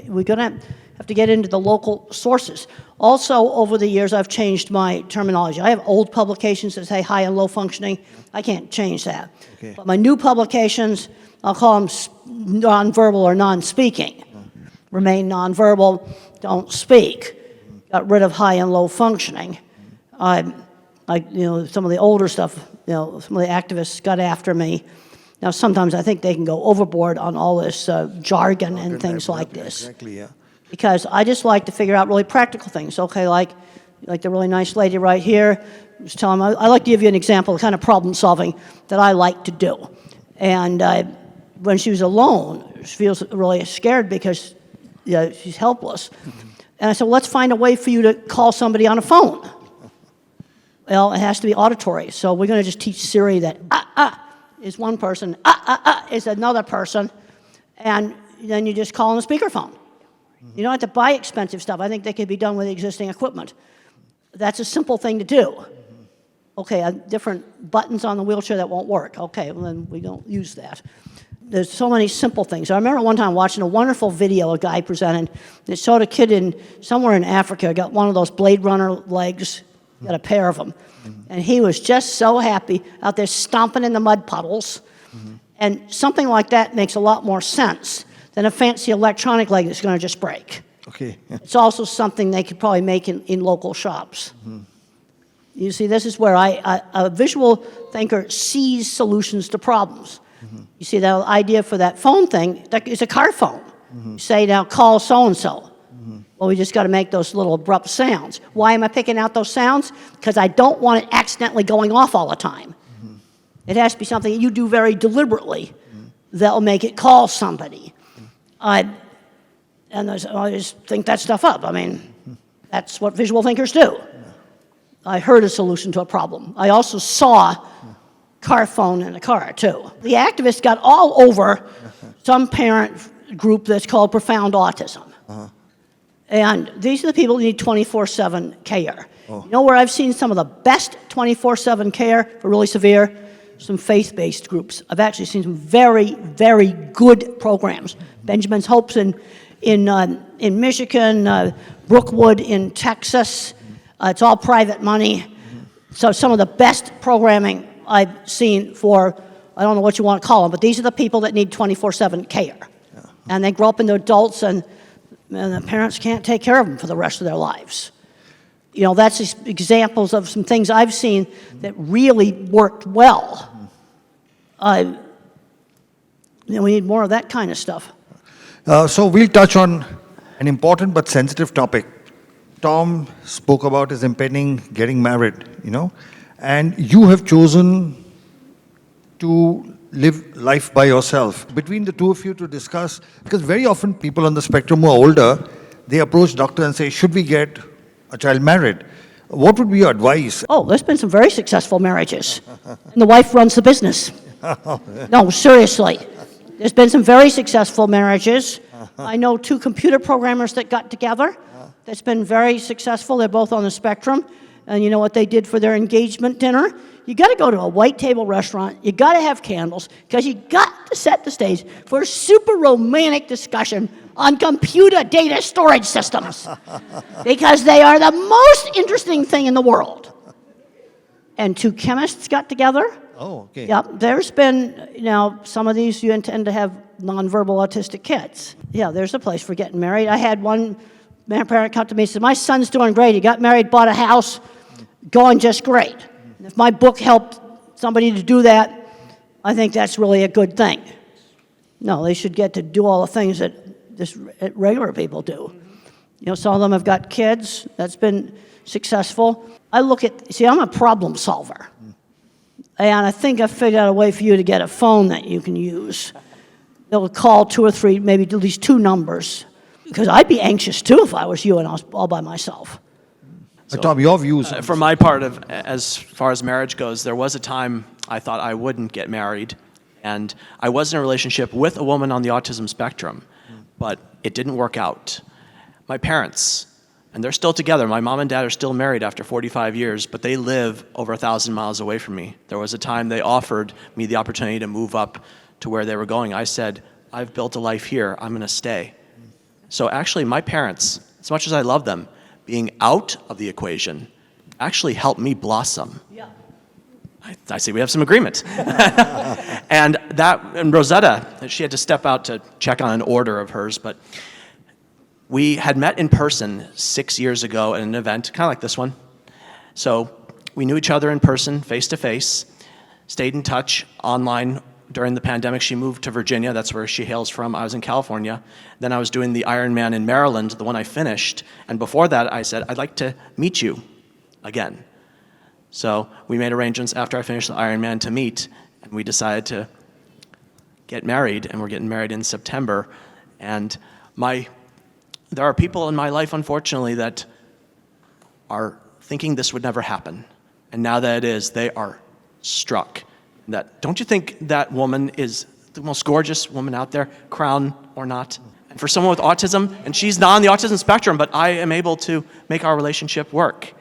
We're going to have to get into the local sources. Also, over the years, I've changed my terminology. I have old publications that say high and low functioning. I can't change that. Okay. But my new publications, I'll call them nonverbal or non-speaking. Remain nonverbal, don't speak. Got rid of high and low functioning. Some of the older stuff, some of the activists got after me. Now, sometimes I think they can go overboard on all this jargon and things like this. Exactly, yeah. Because I just like to figure out really practical things. Okay, like the really nice lady right here was telling me, I like to give you an example of the kind of problem solving that I like to do. And when she was alone, she feels really scared because she's helpless. And I said, well, let's find a way for you to call somebody on a phone. Well, it has to be auditory. So we're going to just teach Siri that is one person, is another person, and then you just call on the speakerphone. You don't have to buy expensive stuff. I think they could be done with existing equipment. That's a simple thing to do. Okay, different buttons on the wheelchair that won't work. Okay, well then we don't use that. There's so many simple things. I remember one time watching a wonderful video a guy presented that showed a kid somewhere in Africa got one of those Blade Runner legs, got a pair of them. And he was just so happy out there stomping in the mud puddles. And something like that makes a lot more sense than a fancy electronic leg that's going to just break. Okay. It's also something they could probably make in local shops. You see, this is where a visual thinker sees solutions to problems. You see, the idea for that phone thing, it's a car phone. You say, now call so-and-so. Well, we just got to make those little abrupt sounds. Why am I picking out those sounds? Because I don't want it accidentally going off all the time. It has to be something you do very deliberately that will make it call somebody. I just think that stuff up. I mean, that's what visual thinkers do. I heard a solution to a problem. I also saw car phone in a car, too. The activists got all over some parent group that's called Profound Autism. And these are the people who need 24/7 care. You know where I've seen some of the best 24/7 care for really severe? Some faith-based groups. I've actually seen some very, very good programs. Benjamin's Hopes in Michigan, Brookwood in Texas. It's all private money. So some of the best programming I've seen for, I don't know what you want to call them, but these are the people that need 24/7 care. And they grow up into adults and the parents can't take care of them for the rest of their lives. You know, that's just examples of some things I've seen that really worked well. We need more of that kind of stuff. So we'll touch on an important but sensitive topic. Tom spoke about his impending getting married, and you have chosen to live life by yourself. Between the two of you to discuss, because very often people on the spectrum who are older, they approach doctor and say, should we get a child married? What would be your advice? Oh, there's been some very successful marriages. And the wife runs the business. No, seriously. There's been some very successful marriages. I know 2 computer programmers that got together. That's been very successful. They're both on the spectrum. And you know what they did for their engagement dinner? You got to go to a white table restaurant. You got to have candles because you got to set the stage for a super romantic discussion on computer data storage systems because they are the most interesting thing in the world. And two chemists got together. Oh, okay. Yep, there's been, some of these you intend to have nonverbal autistic kids. Yeah, there's a place for getting married. I had one parent come to me and said, my son's doing great. He got married, bought a house, going just great. If my book helped somebody to do that, I think that's really a good thing. No, they should get to do all the things that regular people do. Some of them have got kids. That's been successful. I'm a problem solver. And I think I figured out a way for you to get a phone that you can use. They'll call 2 or 3, maybe at least 2 numbers. Because I'd be anxious too if I was you and I was all by myself. So, Tom, your views? For my part, as far as marriage goes, there was a time I thought I wouldn't get married. And I was in a relationship with a woman on the autism spectrum, but it didn't work out. My parents, and they're still together. My mom and dad are still married after 45 years, but they live over 1,000 miles away from me. There was a time they offered me the opportunity to move up to where they were going. I said, I've built a life here. I'm going to stay. So actually, my parents, as much as I love them, being out of the equation actually helped me blossom. Yeah. I see we have some agreement. And Rosetta, she had to step out to check on an order of hers, but we had met in person 6 years ago at an event, kind of like this one. So we knew each other in person, face to face, stayed in touch online. During the pandemic, she moved to Virginia. That's where she hails from. I was in California. Then I was doing the Ironman in Maryland, the one I finished. And before that, I said, I'd like to meet you again. So we made arrangements after I finished the Ironman to meet, and we decided to get married, and we're getting married in September. And there are people in my life, unfortunately, that are thinking this would never happen. And now that it is, they are struck. Don't you think that woman is the most gorgeous woman out there, crown or not? And for someone with autism, and she's not on the autism spectrum, but I am able to make our relationship work.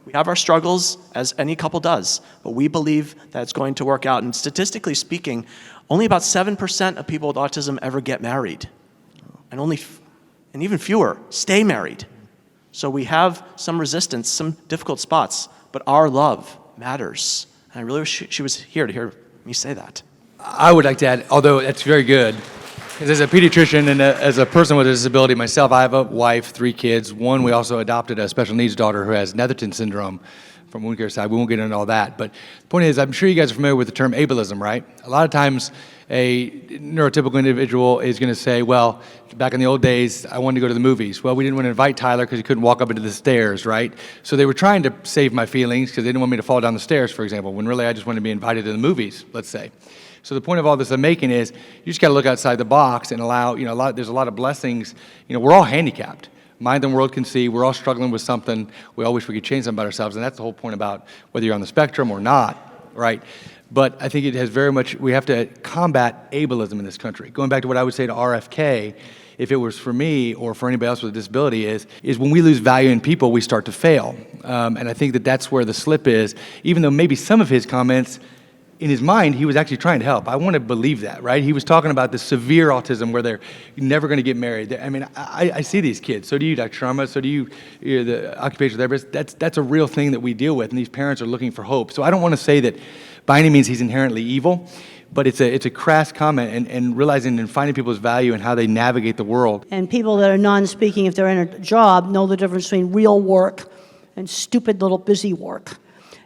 We have our struggles, as any couple does, but we believe that it's going to work out. And statistically speaking, only about 7% of people with autism ever get married. And even fewer stay married. So we have some resistance, some difficult spots, but our love matters. And I really wish she was here to hear me say that. I would like to add, although that's very good, because as a pediatrician and as a person with a disability myself, I have a wife, 3 kids. One, we also adopted a special needs daughter who has Netherton syndrome from wound care side. We won't get into all that. But the point is, I'm sure you guys are familiar with the term ableism, right? A lot of times a neurotypical individual is going to say, well, back in the old days, I wanted to go to the movies. Well, we didn't want to invite Tyler because he couldn't walk up into the stairs, right? So they were trying to save my feelings because they didn't want me to fall down the stairs, for example, when really I just wanted to be invited to the movies, let's say. So the point of all this I'm making is you just got to look outside the box and allow, there's a lot of blessings. We're all handicapped. Mind the world can see. We're all struggling with something. We all wish we could change something about ourselves, and that's the whole point about whether you're on the spectrum or not, right? But I think it has very much, we have to combat ableism in this country. Going back to what I would say to RFK, if it was for me or for anybody else with a disability, is when we lose value in people, we start to fail. And I think that that's where the slip is, even though maybe some of his comments, in his mind, he was actually trying to help. I want to believe that, right? He was talking about the severe autism where they're never going to get married. I mean, I see these kids. So do you, Dr. Sharma. So do you, the occupational therapist. That's a real thing that we deal with, and these parents are looking for hope. So I don't want to say that by any means he's inherently evil, but it's a crass comment, and realizing and finding people's value and how they navigate the world. And people that are non-speaking, if they're in a job, know the difference between real work and stupid little busy work.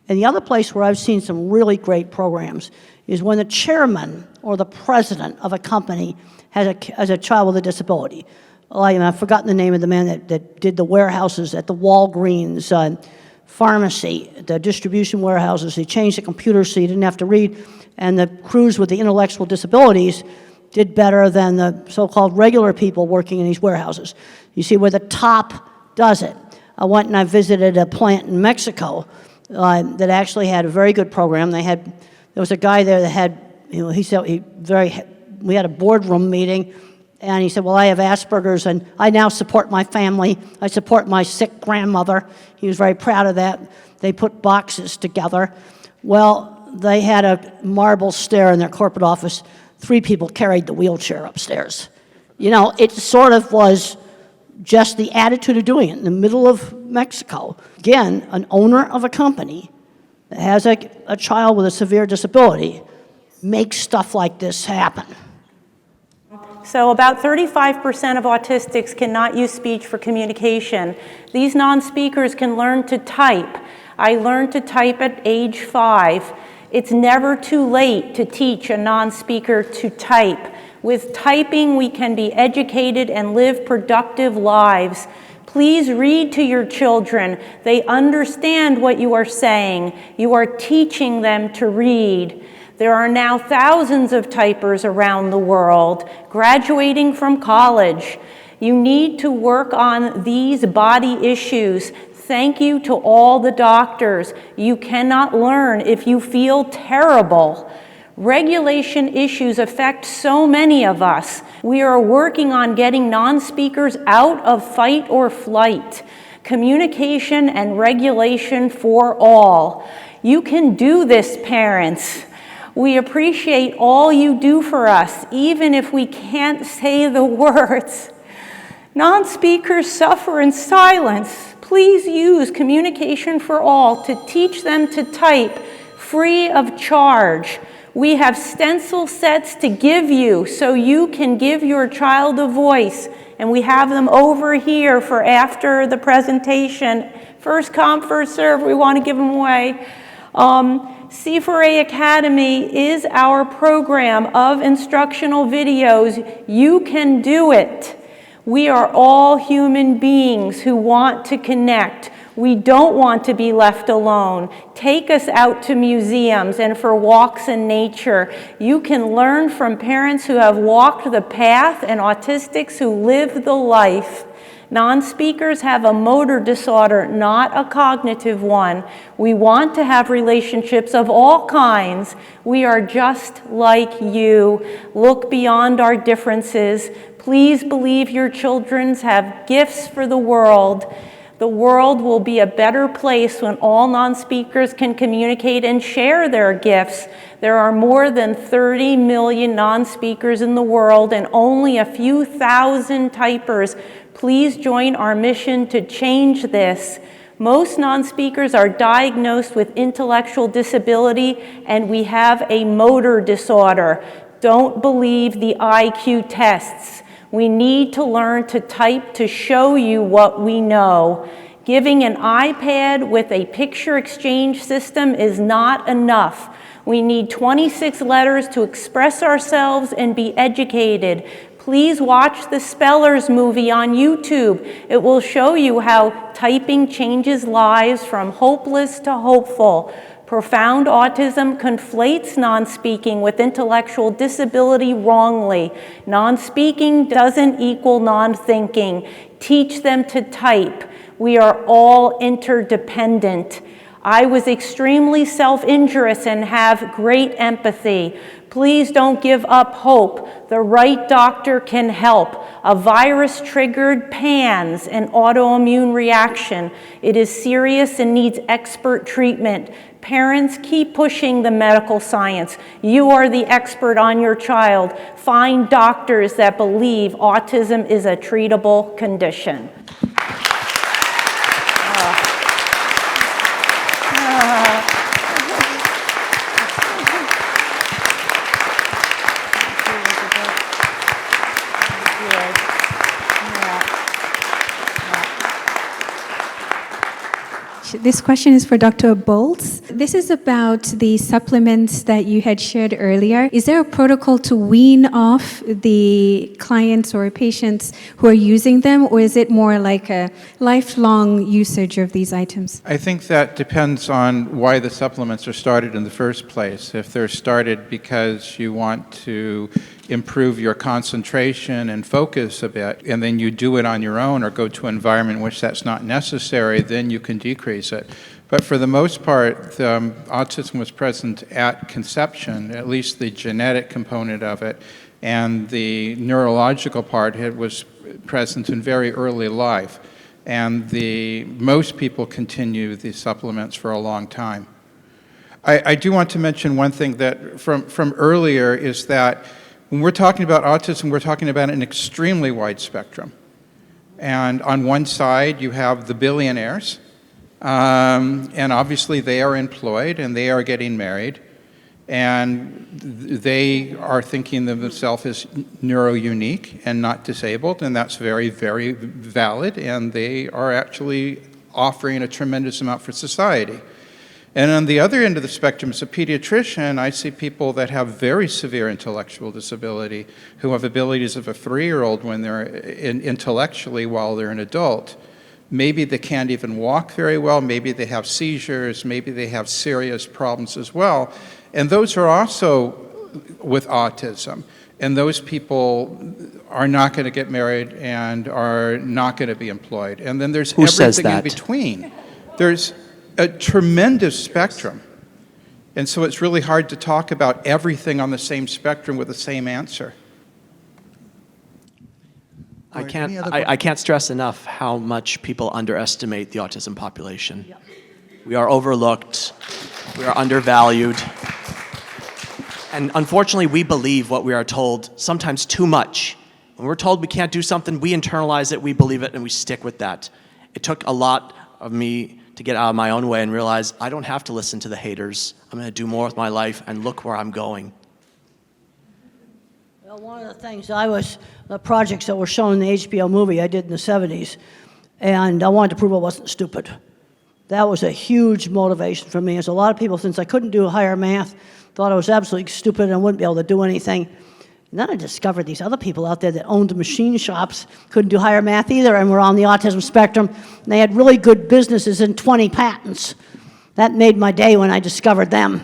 And the other place where I've seen some really great programs is when the chairman or the president of a company has a child with a disability. I've forgotten the name of the man that did the warehouses at the Walgreens pharmacy, the distribution warehouses. He changed the computer so you didn't have to read, and the crews with the intellectual disabilities did better than the so-called regular people working in these warehouses. You see where the top does it. I went and I visited a plant in Mexico that actually had a very good program. There was a guy there that had, he said we had a boardroom meeting, and he said, well, I have Asperger's, and I now support my family. I support my sick grandmother. He was very proud of that. they put boxes together. Well, they had a marble stair in their corporate office. 3 people carried the wheelchair upstairs. You know, it sort of was just the attitude of doing it in the middle of Mexico. Again, an owner of a company that has a child with a severe disability makes stuff like this happen. So about 35% of autistics cannot use speech for communication. These non-speakers can learn to type. I learned to type at age 5. It's never too late to teach a non-speaker to type. With typing, we can be educated and live productive lives. Please read to your children. They understand what you are saying. You are teaching them to read. There are now thousands of typers around the world graduating from college. You need to work on these body issues. Thank you to all the doctors. You cannot learn if you feel terrible. Regulation issues affect so many of us. We are working on getting non-speakers out of fight or flight. Communication and regulation for all. You can do this, parents. We appreciate all you do for us, even if we can't say the words. Non-speakers suffer in silence. Please use Communication for All to teach them to type free of charge. We have stencil sets to give you so you can give your child a voice, and we have them over here for after the presentation. First come, first serve, we want to give them away. C4A Academy is our program of instructional videos. You can do it. We are all human beings who want to connect. We don't want to be left alone. Take us out to museums and for walks in nature. You can learn from parents who have walked the path and autistics who live the life. Non-speakers have a motor disorder, not a cognitive one. We want to have relationships of all kinds. We are just like you. Look beyond our differences. Please believe your children have gifts for the world. The world will be a better place when all non-speakers can communicate and share their gifts. There are more than 30 million non-speakers in the world and only a few thousand typers. Please join our mission to change this. Most non-speakers are diagnosed with intellectual disability, and we have a motor disorder. Don't believe the IQ tests. We need to learn to type to show you what we know. Giving an iPad with a picture exchange system is not enough. We need 26 letters to express ourselves and be educated. Please watch the Spellers movie on YouTube. It will show you how typing changes lives from hopeless to hopeful. Profound autism conflates non-speaking with intellectual disability wrongly. Non-speaking doesn't equal non-thinking. Teach them to type. We are all interdependent. I was extremely self-injurious and have great empathy. Please don't give up hope. The right doctor can help. A virus triggered PANS, an autoimmune reaction. It is serious and needs expert treatment. Parents, keep pushing the medical science. You are the expert on your child. Find doctors that believe autism is a treatable condition. This question is for Dr. Bolts. This is about the supplements that you had shared earlier. Is there a protocol to wean off the clients or patients who are using them, or is it more like a lifelong usage of these items? I think that depends on why the supplements are started in the first place. If they're started because you want to improve your concentration and focus a bit, and then you do it on your own or go to an environment in which that's not necessary, then you can decrease it. But for the most part, autism was present at conception, at least the genetic component of it, and the neurological part was present in very early life. and most people continue the supplements for a long time. I do want to mention one thing that from earlier is that when we're talking about autism, we're talking about an extremely wide spectrum. And on one side, you have the billionaires, and obviously they are employed and they are getting married, and they are thinking of themselves as neuro-unique and not disabled, and that's very, very valid, and they are actually offering a tremendous amount for society. And on the other end of the spectrum, as a pediatrician, I see people that have very severe intellectual disability, who have abilities of a 3-year-old when they're intellectually while they're an adult. Maybe they can't even walk very well, maybe they have seizures, maybe they have serious problems as well. And those are also with autism. And those people are not going to get married and are not going to be employed. And then there's everything in between. There's a tremendous spectrum. And so it's really hard to talk about everything on the same spectrum with the same answer. I can't stress enough how much people underestimate the autism population. Yep. We are overlooked, we are undervalued, and unfortunately we believe what we are told, sometimes too much. When we're told we can't do something, we internalize it, we believe it, and we stick with that. It took a lot of me to get out of my own way and realize I don't have to listen to the haters. I'm going to do more with my life, and look where I'm going. Well, one of the things the projects that were shown in the HBO movie I did in the 70s, and I wanted to prove I wasn't stupid. That was a huge motivation for me, as a lot of people, since I couldn't do higher math, thought I was absolutely stupid and I wouldn't be able to do anything. And then I discovered these other people out there that owned machine shops, couldn't do higher math either, and were on the autism spectrum, and they had really good businesses and 20 patents. That made my day when I discovered them.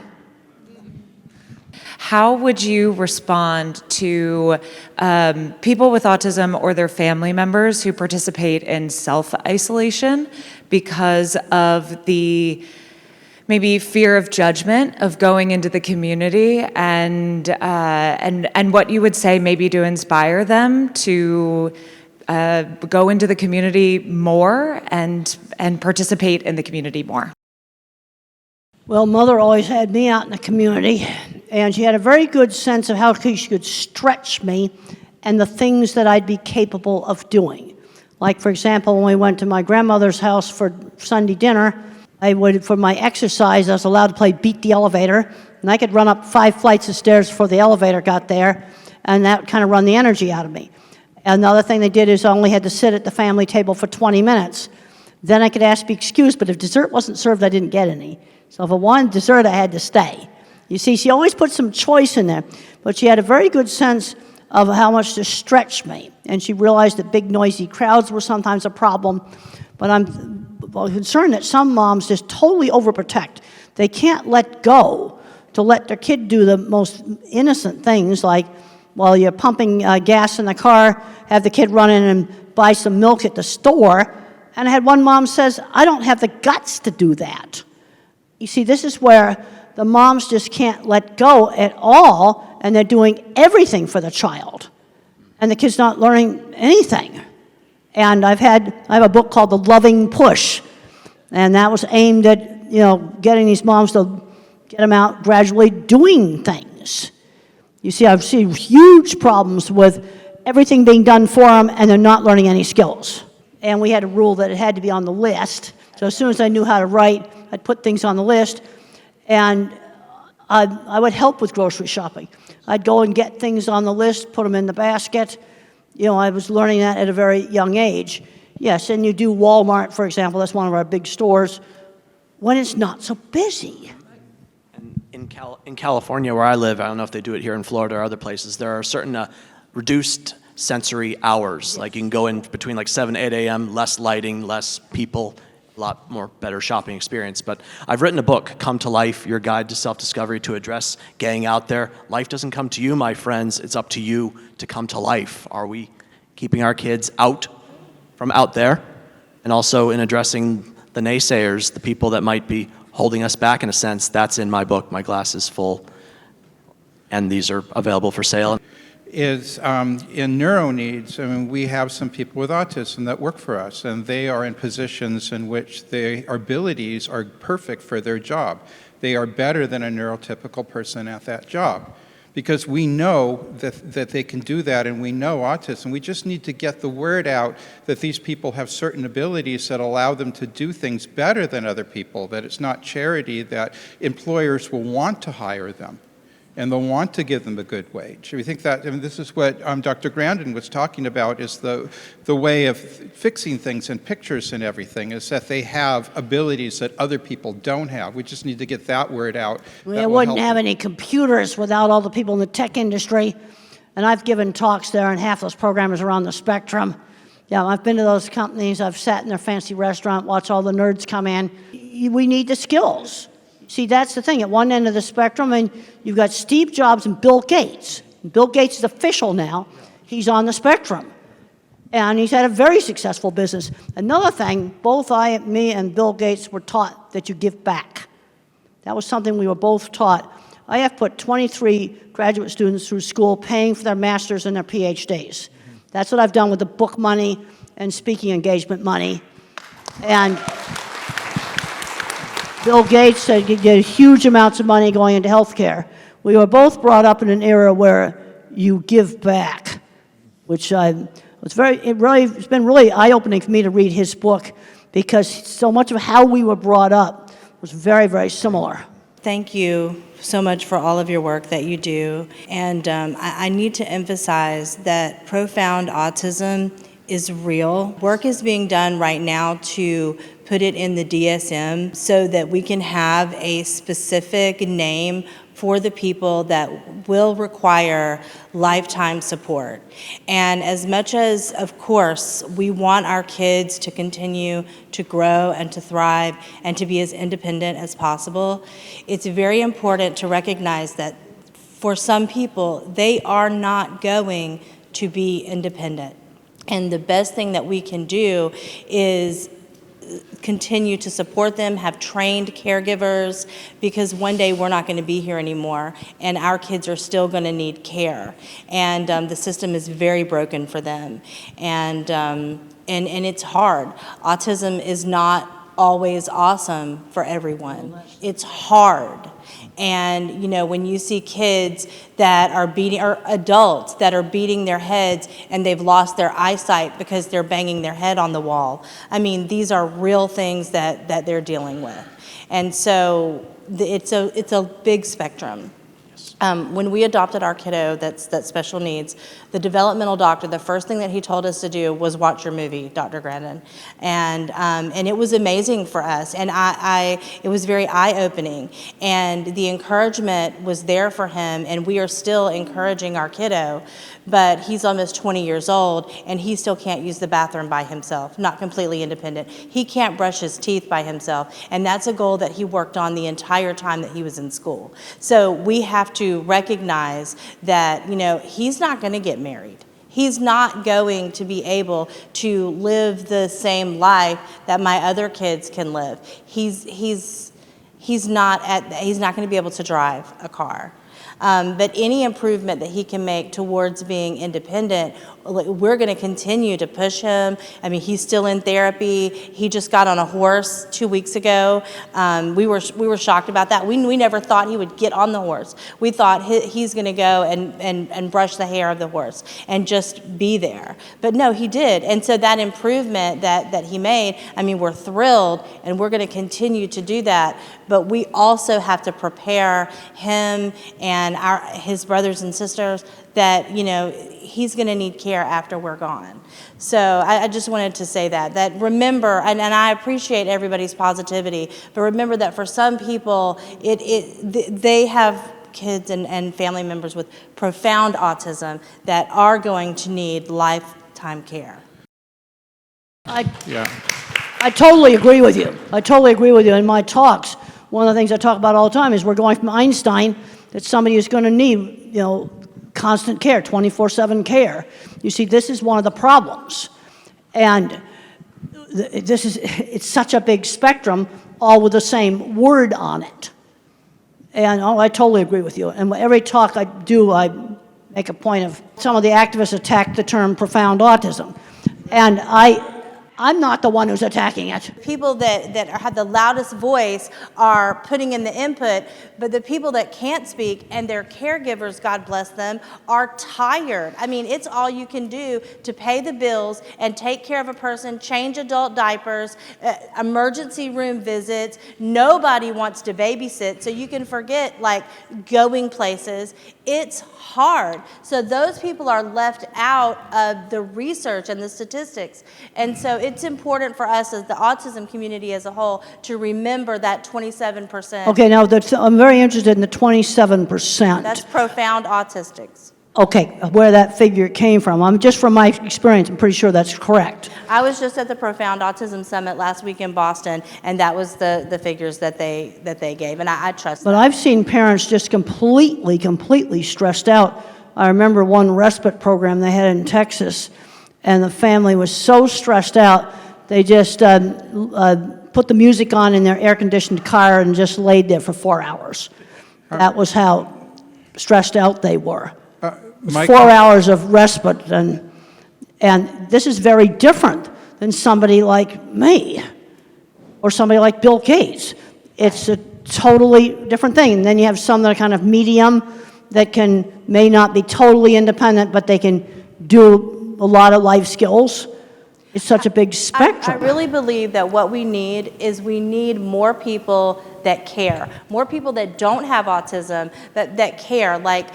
How would you respond to people with autism or their family members who participate in self-isolation because of the maybe fear of judgment of going into the community, and what you would say maybe to inspire them to go into the community more and participate in the community more? Well, Mother always had me out in the community, and she had a very good sense of how she could stretch me and the things that I'd be capable of doing. Like, for example, when we went to my grandmother's house for Sunday dinner, for my exercise, I was allowed to play Beat the Elevator, and I could run up 5 flights of stairs before the elevator got there, and that kind of run the energy out of me. Another thing they did is I only had to sit at the family table for 20 minutes. Then I could ask to be excused, but if dessert wasn't served, I didn't get any. So if I wanted dessert, I had to stay. You see, she always put some choice in there, but she had a very good sense of how much to stretch me, and she realized that big, noisy crowds were sometimes a problem, but I'm concerned that some moms just totally overprotect. They can't let go to let their kid do the most innocent things, like while you're pumping gas in the car, have the kid run in and buy some milk at the store. And I had one mom says, I don't have the guts to do that. You see, this is where the moms just can't let go at all, and they're doing everything for the child, and the kid's not learning anything. And I have a book called The Loving Push, and that was aimed at, getting these moms to get them out gradually doing things. You see, I've seen huge problems with everything being done for them, and they're not learning any skills. And we had a rule that it had to be on the list. So as soon as I knew how to write, I'd put things on the list, and I would help with grocery shopping. I'd go and get things on the list, put them in the basket. I was learning that at a very young age. Yes, and you do Walmart, for example, that's one of our big stores, when it's not so busy. In California, where I live, I don't know if they do it here in Florida or other places, there are certain reduced sensory hours. Yes. Like you can go in between like 7, 8 a.m., less lighting, less people, a lot more better shopping experience. But I've written a book, Come to Life, Your Guide to Self-Discovery, to address getting out there. Life doesn't come to you, my friends. It's up to you to come to life. Are we keeping our kids out from out there? And also in addressing the naysayers, the people that might be holding us back in a sense. That's in my book, My Glass is Full. And these are available for sale. is in neuro needs. I mean, we have some people with autism that work for us, and they are in positions in which their abilities are perfect for their job. They are better than a neurotypical person at that job, because we know that they can do that, and we know autism. We just need to get the word out that these people have certain abilities that allow them to do things better than other people, that it's not charity, that employers will want to hire them, and they'll want to give them a good wage. We think that, I mean, this is what Dr. Grandin was talking about, is the way of fixing things and pictures and everything, is that they have abilities that other people don't have. We just need to get that word out. We wouldn't have any computers without all the people in the tech industry. And I've given talks there, and half those programmers are on the spectrum. Yeah, I've been to those companies. I've sat in their fancy restaurant, watched all the nerds come in. We need the skills. See, that's the thing. At one end of the spectrum, and you've got Steve Jobs and Bill Gates. Bill Gates is official now. He's on the spectrum. And he's had a very successful business. Another thing, both me and Bill Gates were taught that you give back. That was something we were both taught. I have put 23 graduate students through school paying for their masters and their PhDs. That's what I've done with the book money and speaking engagement money. And Bill Gates said you get huge amounts of money going into healthcare. We were both brought up in an era where you give back, which it's been really eye-opening for me to read his book, because so much of how we were brought up was very, very similar. Thank you so much for all of your work that you do. And I need to emphasize that profound autism is real. Work is being done right now to put it in the DSM so that we can have a specific name for the people that will require lifetime support. And as much as, of course, we want our kids to continue to grow and to thrive and to be as independent as possible, it's very important to recognize that for some people, they are not going to be independent. And the best thing that we can do is continue to support them, have trained caregivers, because one day we're not going to be here anymore, and our kids are still going to need care. And the system is very broken for them. And it's hard. Autism is not always awesome for everyone. It's hard. And, you know, when you see kids that are beating, or adults that are beating their heads and they've lost their eyesight because they're banging their head on the wall, I mean, these are real things that they're dealing with. And so it's a big spectrum. When we adopted our kiddo that's special needs, the developmental doctor, the first thing that he told us to do was watch your movie, Dr. Grandin. And it was amazing for us, and it was very eye-opening. And the encouragement was there for him, and we are still encouraging our kiddo, but he's almost 20 years old, and he still can't use the bathroom by himself, not completely independent. He can't brush his teeth by himself, and that's a goal that he worked on the entire time that he was in school. So we have to recognize that, you know, he's not going to get married. He's not going to be able to live the same life that my other kids can live. He's not going to be able to drive a car. But any improvement that he can make towards being independent, we're going to continue to push him. I mean, he's still in therapy. He just got on a horse 2 weeks ago. We were shocked about that. We never thought he would get on the horse. We thought he's going to go and brush the hair of the horse and just be there. But no, he did. And so that improvement that he made, I mean, we're thrilled, and we're going to continue to do that. But we also have to prepare him and his brothers and sisters that, you know, he's going to need care after we're gone. So I just wanted to say that remember, and I appreciate everybody's positivity, but remember that for some people, they have kids and family members with profound autism that are going to need lifetime care. I totally agree with you. I totally agree with you. In my talks, one of the things I talk about all the time is we're going from Einstein, that somebody is going to need, you know, constant care, 24/7 care. You see, this is one of the problems. And it's such a big spectrum, all with the same word on it. And I totally agree with you. And every talk I do, I make a point of, some of the activists attacked the term profound autism. And I'm not the one who's attacking it. People that have the loudest voice are putting in the input, but the people that can't speak and their caregivers, God bless them, are tired. I mean, it's all you can do to pay the bills and take care of a person, change adult diapers, emergency room visits. Nobody wants to babysit, so you can forget like going places. It's hard. So those people are left out of the research and the statistics. And so it's important for us as the autism community as a whole to remember that 27%. Okay, now I'm very interested in the 27%. That's profound autistics. Okay, where that figure came from. Just from my experience, I'm pretty sure that's correct. I was just at the Profound Autism Summit last week in Boston, and that was the figures that they gave, and I trust But that. I've seen parents just completely stressed out. I remember one respite program they had in Texas, and the family was so stressed out, they just put the music on in their air-conditioned car and just laid there for 4 hours. That was how stressed out they were. It was 4 hours of respite, and this is very different than somebody like me or somebody like Bill Gates. It's a totally different thing. And then you have some that are kind of medium that may not be totally independent, but they can do a lot of life skills. It's such a big spectrum. I really believe that what we need more people that care, more people that don't have autism, that care, like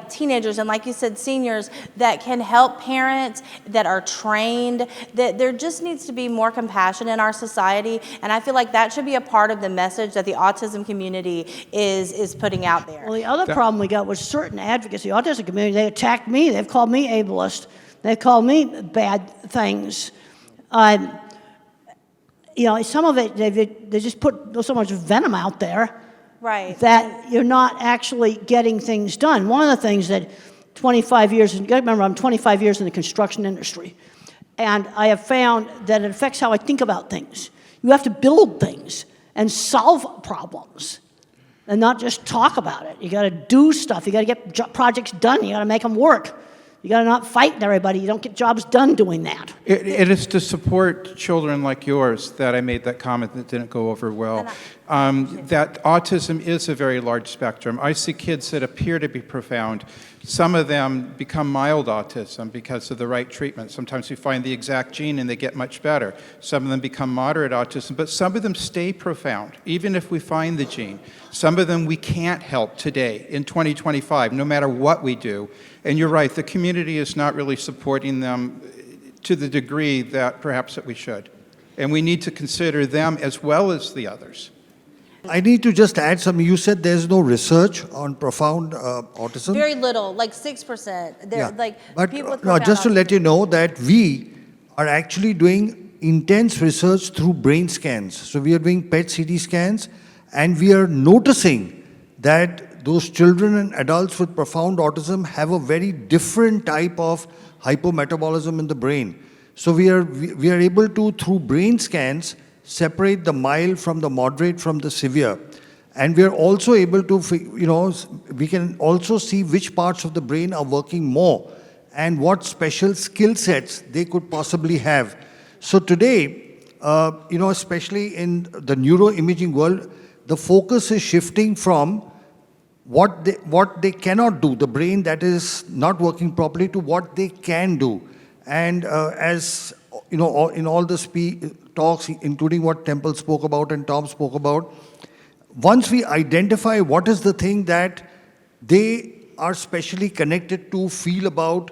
teenagers and, like you said, seniors, that can help parents, that are trained, that there just needs to be more compassion in our society, and I feel like that should be a part of the message that the autism community is putting out there. Well, the other problem we got was certain advocacy, autism community, they attacked me, they've called me ableist, they've called me bad things. You know, some of it, they just put so much venom out there, right, that you're not actually getting things done. One of the things that 25 years, you gotta remember I'm 25 years in the construction industry, and I have found that it affects how I think about things. You have to build things and solve problems and not just talk about it. You gotta do stuff, you gotta get projects done, you gotta make them work. You got to not fight everybody. You don't get jobs done doing that. It is to support children like yours that I made that comment that didn't go over well. That autism is a very large spectrum. I see kids that appear to be profound. Some of them become mild autism because of the right treatment. Sometimes we find the exact gene and they get much better. Some of them become moderate autism, but some of them stay profound, even if we find the gene. Some of them we can't help today in 2025, no matter what we do. And you're right, the community is not really supporting them to the degree that perhaps that we should. And we need to consider them as well as the others. I need to just add something. You said there's no research on profound autism. Very little, like 6%. They're like but people with no, profound just to autism. let you know that we are actually doing intense research through brain scans. So we are doing PET CT scans, and we are noticing that those children and adults with profound autism have a very different type of hypometabolism in the brain. So we are able to, through brain scans, separate the mild from the moderate from the severe. And we are also able to, we can also see which parts of the brain are working more and what special skill sets they could possibly have. So today, especially in the neuroimaging world, the focus is shifting from what they cannot do, the brain that is not working properly, to what they can do. And as you know, in all the talks, including what Temple spoke about and Tom spoke about, once we identify what is the thing that they are specially connected to, feel about,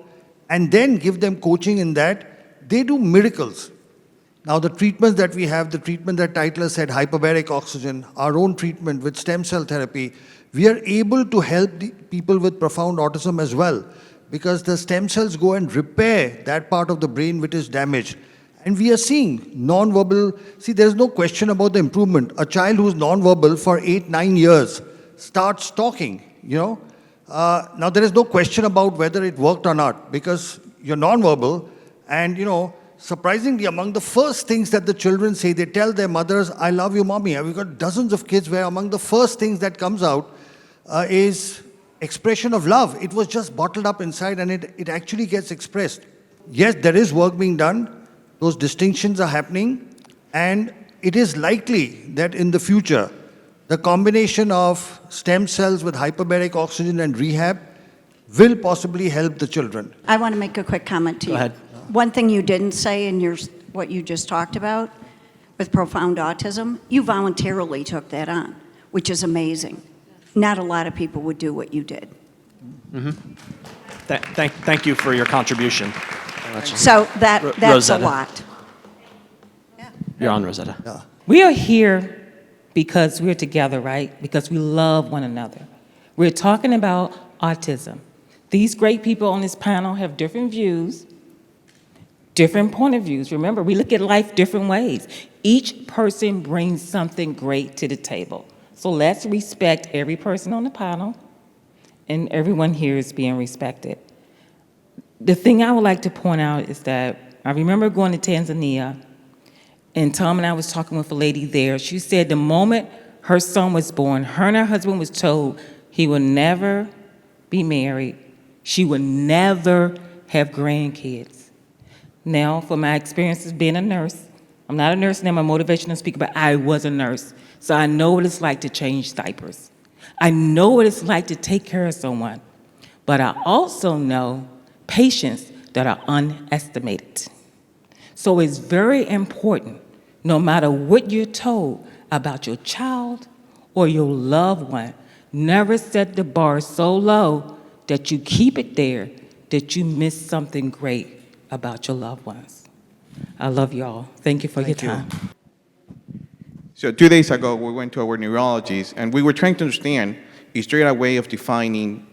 and then give them coaching in that, they do miracles. Now the treatments that we have, the treatment that Titler said, hyperbaric oxygen, our own treatment with stem cell therapy, we are able to help the people with profound autism as well, because the stem cells go and repair that part of the brain which is damaged. And we are seeing non-verbal, there's no question about the improvement. A child who's non-verbal for 8-9 years starts talking, Now there is no question about whether it worked or not, because you're non-verbal, and surprisingly, among the first things that the children say, they tell their mothers, "I love you, mommy." We've got dozens of kids where among the first things that comes out is expression of love. It was just bottled up inside, and it actually gets expressed. Yes, there is work being done. Those distinctions are happening. And it is likely that in the future, the combination of stem cells with hyperbaric oxygen and rehab will possibly help the children. I want to make a quick comment to you. Go ahead. One thing you didn't say in what you just talked about with profound autism, you voluntarily took that on, which is amazing. Not a lot of people would do what you did. Thank you for your contribution. So that's Rosetta. a lot. You're on, Rosetta. We are here because we're together, right? Because we love one another. We're talking about autism. These great people on this panel have different views, different point of views. Remember, we look at life different ways. Each person brings something great to the table. So let's respect every person on the panel, and everyone here is being respected. The thing I would like to point out is that I remember going to Tanzania, and Tom and I was talking with a lady there. She said the moment her son was born, her and her husband was told he would never be married. She would never have grandkids. Now, for my experiences being a nurse, I'm not a nurse and I'm a motivational speaker, but I was a nurse. So I know what it's like to change diapers. I know what it's like to take care of someone. But I also know patients that are underestimated. So it's very important, no matter what you're told about your child or your loved one, never set the bar so low that you keep it there, that you miss something great about your loved ones. I love you all. Thank you for your time. So 2 days ago, we went to our neurologist, and we were trying to understand, is there a way of defining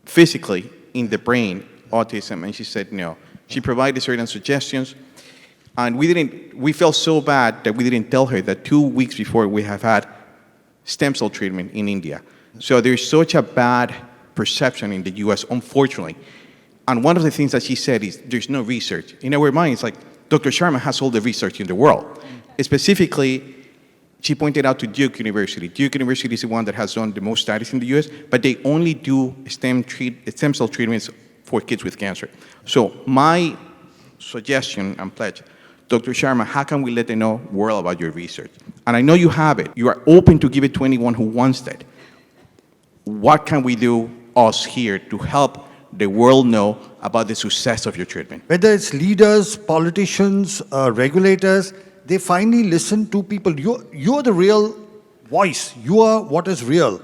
physically in the brain autism? And she said no. She provided certain suggestions, and we felt so bad that we didn't tell her that 2 weeks before we have had stem cell treatment in India. So there's such a bad perception in the US, unfortunately. And one of the things that she said is there's no research. In our minds, like, Dr. Sharma has all the research in the world. Specifically, she pointed out to Duke University. Duke University is the one that has done the most studies in the US, but they only do stem cell treatments for kids with cancer. So my suggestion and pledge, Dr. Sharma, how can we let the world about your research? And I know you have it. You are open to give it to anyone who wants that. What can we do, us here, to help the world know about the success of your treatment? Whether it's leaders, politicians, regulators, they finally listen to people. You're the real voice. You are what is real.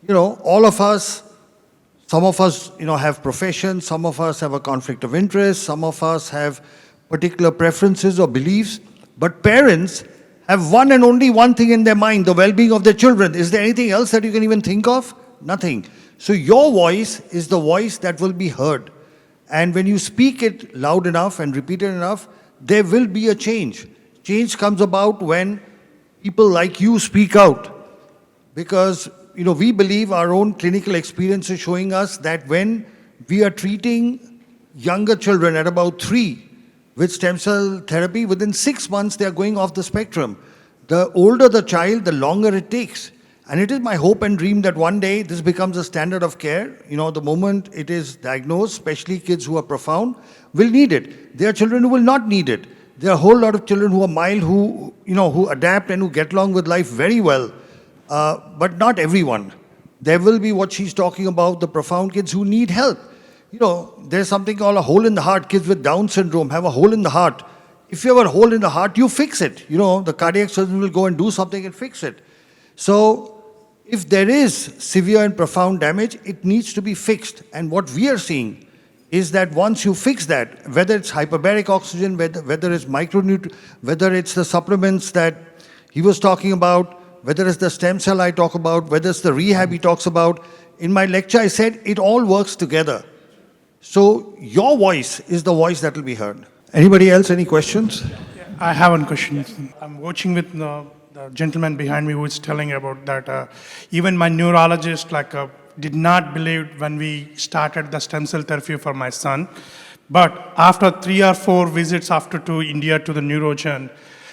All of us, some of us, have professions, some of us have a conflict of interest, some of us have particular preferences or beliefs, but parents have one and only one thing in their mind, the well-being of their children. Is there anything else that you can even think of? Nothing. So your voice is the voice that will be heard. And when you speak it loud enough and repeat it enough, there will be a change. Change comes about when people like you speak out. Because, we believe our own clinical experience is showing us that when we are treating younger children at about 3 with stem cell therapy, within 6 months they are going off the spectrum. The older the child, the longer it takes. And it is my hope and dream that one day this becomes a standard of care. The moment it is diagnosed, especially kids who are profound, will need it. There are children who will not need it. There are a whole lot of children who are mild, who adapt and who get along with life very well. But not everyone. There will be what she's talking about, the profound kids who need help. There's something called a hole in the heart. Kids with Down syndrome have a hole in the heart. If you have a hole in the heart, you fix it. The cardiac surgeon will go and do something and fix it. So if there is severe and profound damage, it needs to be fixed. And what we are seeing is that once you fix that, whether it's hyperbaric oxygen, whether it's whether it's the supplements that he was talking about, whether it's the stem cell I talk about, whether it's the rehab he talks about, in my lecture I said it all works together. So your voice is the voice that will be heard. Anybody else, any questions? I have one question. I'm watching with the gentleman behind me who is telling about that. Even my neurologist did not believe when we started the stem cell therapy for my son. But after 3 or 4 visits to India to the neurogen,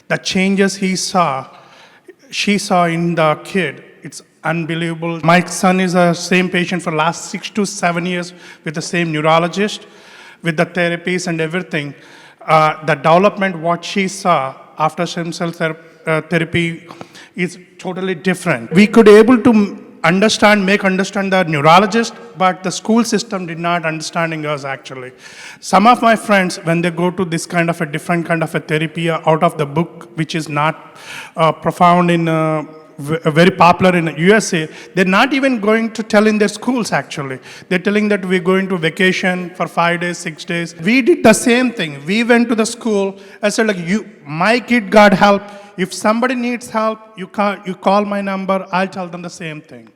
the changes she saw in the kid, it's unbelievable. My son is the same patient for last 6 to 7 years with the same neurologist, with the therapies and everything. The development, what she saw after stem cell therapy is totally different. We could able to make understand the neurologist, but the school system did not understanding us actually. Some of my friends, when they go to this kind of a different kind of a therapy out of the book, which is not profound in very popular in USA, they're not even going to tell in their schools actually. They're telling that we're going to vacation for 5 days, 6 days. We did the same thing. We went to the school. I said like, my kid got help. If somebody needs help, you call my number, I'll tell them the same thing.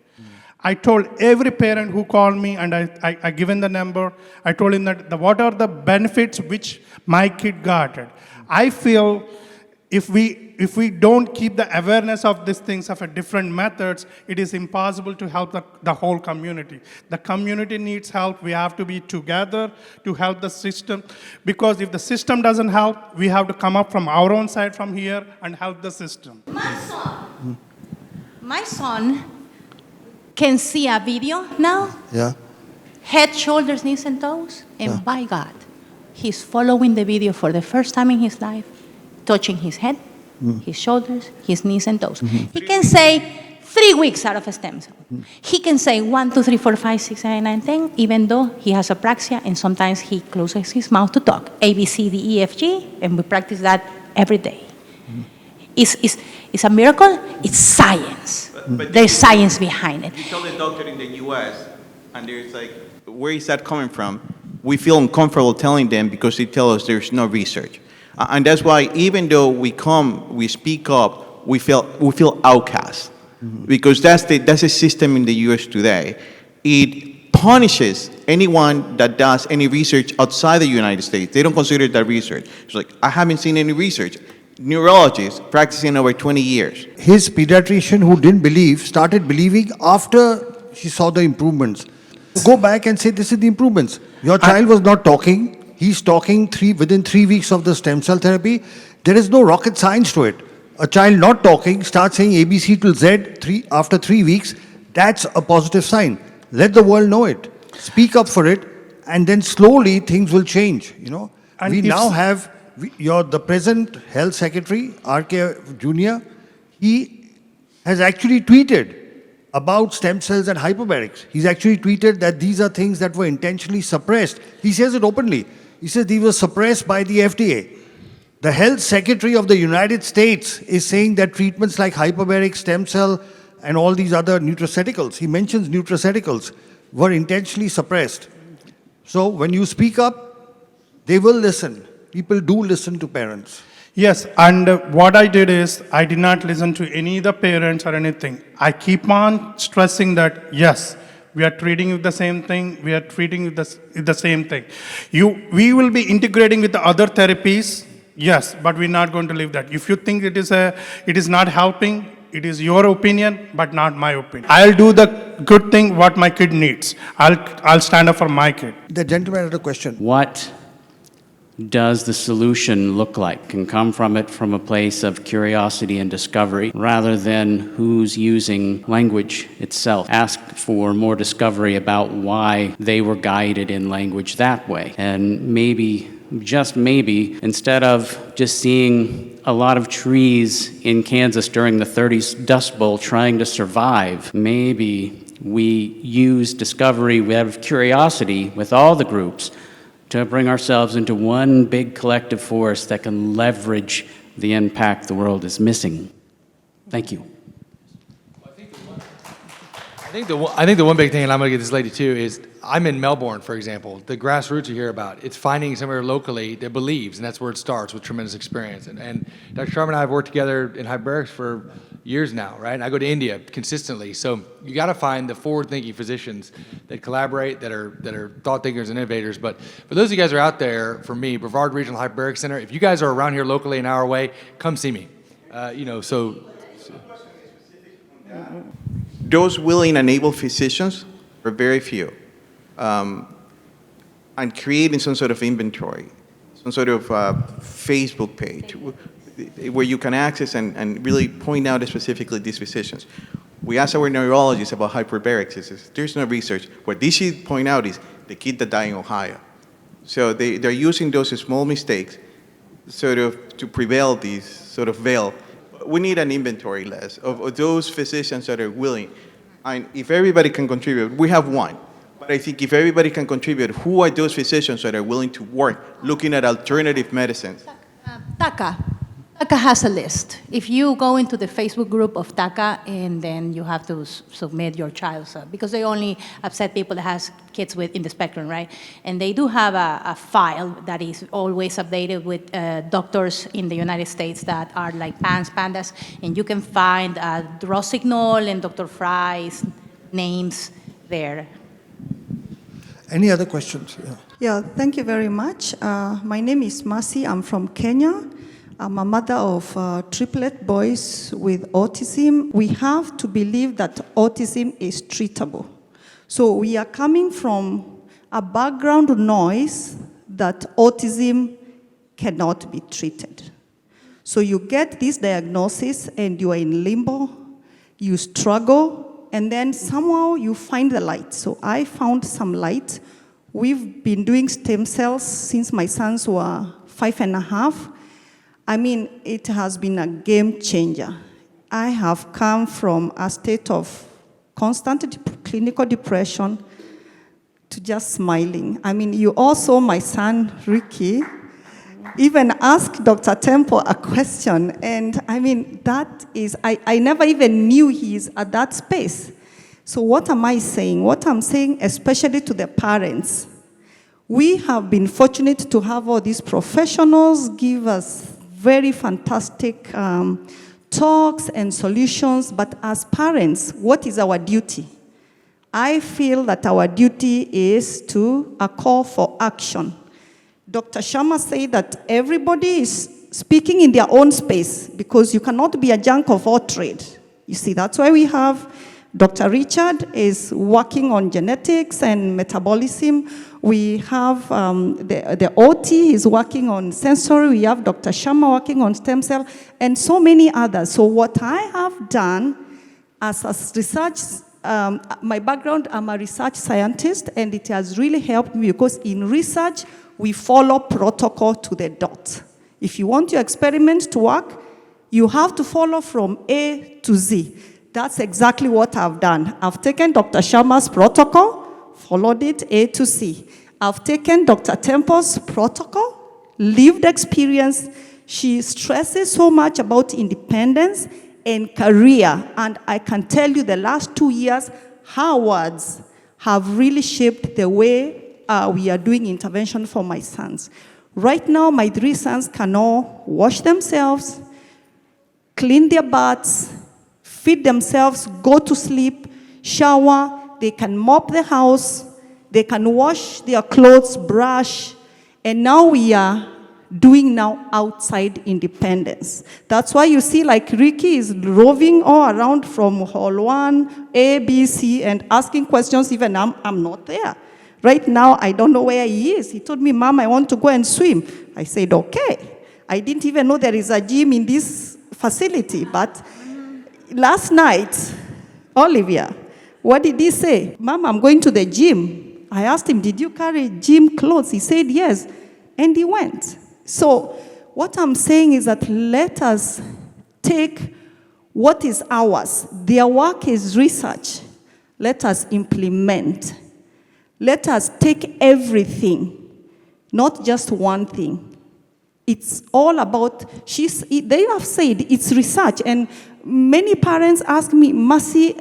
I told every parent who called me, and I given the number, I told him that what are the benefits which my kid got. I feel if we don't keep the awareness of these things, of different methods, it is impossible to help the whole community. The community needs help. We have to be together to help the system. Because if the system doesn't help, we have to come up from our own side from here and help the system. My son can see a video now. Yeah. Head, shoulders, knees, and toes. And by God, he's following the video for the first time in his life, touching his head, his shoulders, his knees, and toes. He can say 3 weeks out of a stem cell. He can say 1, 2, 3, 4, 5, 6, 7, 8, 9, 10, even though he has apraxia, and sometimes he closes his mouth to talk. A, B, C, D, E, F, G, and we practice that every day. It's a miracle. It's science. But there's science behind it. You tell the doctor in the U.S., and there's like, where is that coming from? We feel uncomfortable telling them because they tell us there's no research. And that's why even though we speak up, we feel outcast. Because that's the system in the U.S. today. It punishes anyone that does any research outside the United States. They don't consider that research. It's like, I haven't seen any research. Neurologist practicing over 20 years. His pediatrician who didn't believe started believing after she saw the improvements. Go back and say, this is the improvements. Your child was not talking. He's talking within 3 weeks of the stem cell therapy. There is no rocket science to it. A child not talking starts saying ABC till Z after 3 weeks. That's a positive sign. Let the world know it. Speak up for it, and then slowly things will change. You know, And we if now have the present health secretary, R.K. Jr. He has actually tweeted about stem cells and hyperbarics. He's actually tweeted that these are things that were intentionally suppressed. He says it openly. He says these were suppressed by the FDA. The health secretary of the United States is saying that treatments like hyperbaric stem cell and all these other nutraceuticals, he mentions nutraceuticals, were intentionally suppressed. So when you speak up, they will listen. People do listen to parents. Yes, and what I did is, I did not listen to any of the parents or anything. I keep on stressing that, yes, we are treating with the same thing, we are treating with the same thing. We will be integrating with the other therapies, yes, but we're not going to leave that. If you think it is not helping, it is your opinion, but not my opinion. I'll do the good thing what my kid needs. I'll stand up for my kid. The gentleman had a question. What does the solution look like? Can come from a place of curiosity and discovery rather than who's using language itself. Ask for more discovery about why they were guided in language that way. And maybe, just maybe, instead of just seeing a lot of trees in Kansas during the 30s Dust Bowl trying to survive, maybe we use discovery, we have curiosity with all the groups to bring ourselves into one big collective force that can leverage the impact the world is missing. Thank you. I think the one big thing, and I'm going to get this lady too, is I'm in Melbourne, for example. The grassroots you hear about, it's finding somewhere locally that believes, and that's where it starts, with tremendous experience. And Dr. Sharma and I have worked together in hyperbarics for years now, right? And I go to India consistently. So you got to find the forward-thinking physicians that collaborate, that are thought thinkers and innovators. But for those of you guys who are out there, for me, Brevard Regional Hyperbaric Center, if you guys are around here locally an hour away, come see me. Those willing and able physicians are very few. And creating some sort of inventory, some sort of Facebook page where you can access and really point out specifically these physicians. We asked our neurologists about hyperbaric. There's no research. What they should point out is the kid that died in Ohio. So they're using those small mistakes sort of to prevail these sort of veil. We need an inventory list of those physicians that are willing. And if everybody can contribute, we have one. But I think if everybody can contribute, who are those physicians that are willing to work looking at alternative medicines? TACA has a list. If you go into the Facebook group of TACA, and then you have to submit your child, because they only accept people that has kids in the spectrum, right? And they do have a file that is always updated with doctors in the United States that are like pandas, and you can find Rossignol and Dr. Fry's names there. Any other questions? Yeah, thank you very much. My name is Masi. I'm from Kenya. I'm a mother of triplet boys with autism. We have to believe that autism is treatable. So we are coming from a background noise that autism cannot be treated. So you get this diagnosis and you are in limbo, you struggle, and then somehow you find the light. So I found some light. We've been doing stem cells since my sons were 5.5. I mean, it has been a game changer. I have come from a state of constant clinical depression to just smiling. I mean, you also, my son, Ricky, even asked Dr. Temple a question, and I mean, that is, I never even knew he's at that space. So what am I saying? What I'm saying, especially to the parents, we have been fortunate to have all these professionals give us very fantastic talks and solutions, but as parents, what is our duty? I feel that our duty is to a call for action. Dr. Sharma said that everybody is speaking in their own space because you cannot be a jack of all trades. You see, that's why we have Dr. Richard is working on genetics and metabolism. We have the OT is working on sensory. We have Dr. Sharma working on stem cell, and so many others. So what I have done as a research, my background, I'm a research scientist, and it has really helped me because in research, we follow protocol to the dot. If you want your experiment to work, you have to follow from A to Z. That's exactly what I've done. I've taken Dr. Sharma's protocol, followed it A to C. I've taken Dr. Temple's protocol, lived experience. She stresses so much about independence and career. And I can tell you the last 2 years, her words have really shaped the way we are doing intervention for my sons. Right now, my 3 sons can all wash themselves, clean their butts, feed themselves, go to sleep, shower, they can mop the house, they can wash their clothes, brush, and now we are doing now outside independence. That's why you see like Ricky is roving all around from hall 1, A, B, C, and asking questions even I'm not there. Right now, I don't know where he is. He told me, Mom, I want to go and swim. I said, okay. I didn't even know there is a gym in this facility, but last night, Olivia, what did he say? Mom, I'm going to the gym. I asked him, did you carry gym clothes? He said, yes. And he went. So what I'm saying is that let us take what is ours. Their work is research. Let us implement. Let us take everything, not just one thing. It's all about, they have said it's research, and many parents ask me, Mercy,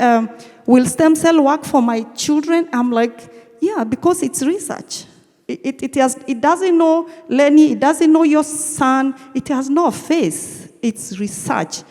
will stem cell work for my children? I'm like, yeah, because it's research. It doesn't know Lenny, it doesn't know your son, it has no face. It's research.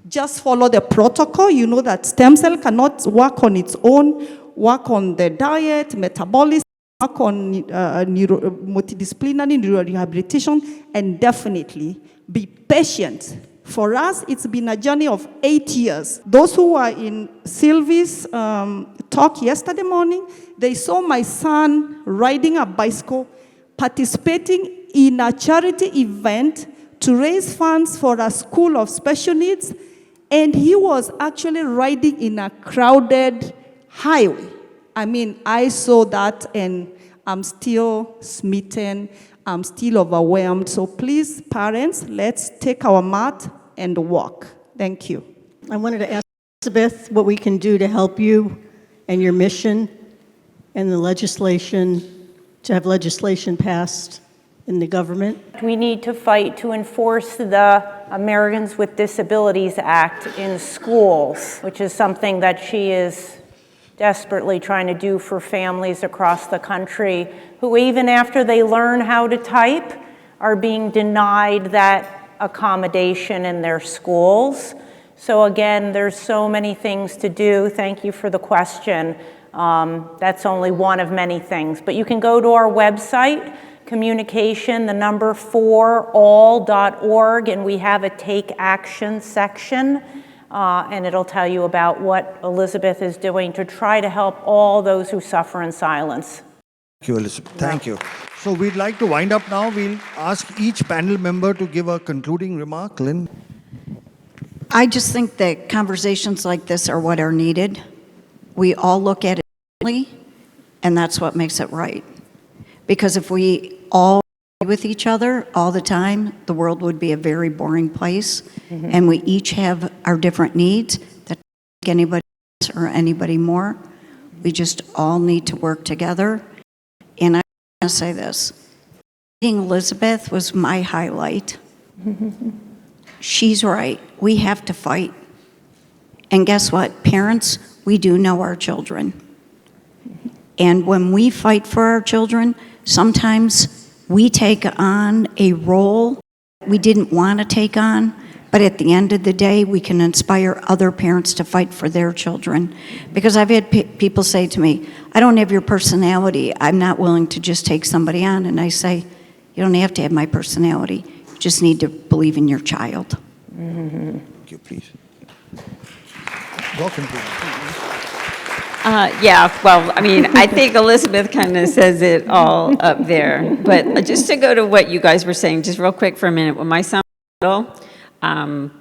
Just follow the protocol. You know that stem cell cannot work on its own, work on the diet, metabolism, work on multidisciplinary neurorehabilitation, and definitely be patient. For us, it's been a journey of 8 years. Those who were in Sylvie's talk yesterday morning, they saw my son riding a bicycle, participating in a charity event to raise funds for a school of special needs, And he was actually riding in a crowded highway. I mean, I saw that and I'm still smitten. I'm still overwhelmed. So please, parents, let's take our mat and walk. Thank you. I wanted to ask Elizabeth what we can do to help you and your mission and the legislation, to have legislation passed in the government. We need to fight to enforce the Americans with Disabilities Act in schools, which is something that she is desperately trying to do for families across the country who, even after they learn how to type, are being denied that accommodation in their schools. So again, there's so many things to do. Thank you for the question. That's only one of many things. But you can go to our website, communication, 4all.org, and we have a take action section. And it'll tell you about what Elizabeth is doing to try to help all those who suffer in silence. Thank you, Elizabeth. Thank you. So we'd like to wind up now. We'll ask each panel member to give a concluding remark. Lynn? I just think that conversations like this are what are needed. We all look at it differently, and that's what makes it right. Because if we all agree with each other all the time, the world would be a very boring place. And we each have our different needs that don't make anybody less or anybody more. We just all need to work together. And I want to say this. Meeting Elizabeth was my highlight. She's right. We have to fight. And guess what? Parents, we do know our children. And when we fight for our children, sometimes we take on a role we didn't want to take on, but at the end of the day, we can inspire other parents to fight for their children. Because I've had people say to me, I don't have your personality. I'm not willing to just take somebody on. And I say, you don't have to have my personality. You just need to believe in your child. Thank you, please. Welcome to Yeah, well, I mean, I think Elizabeth kind of says it all up there. But just to go to what you guys were saying, just real quick for a minute, when my son was little,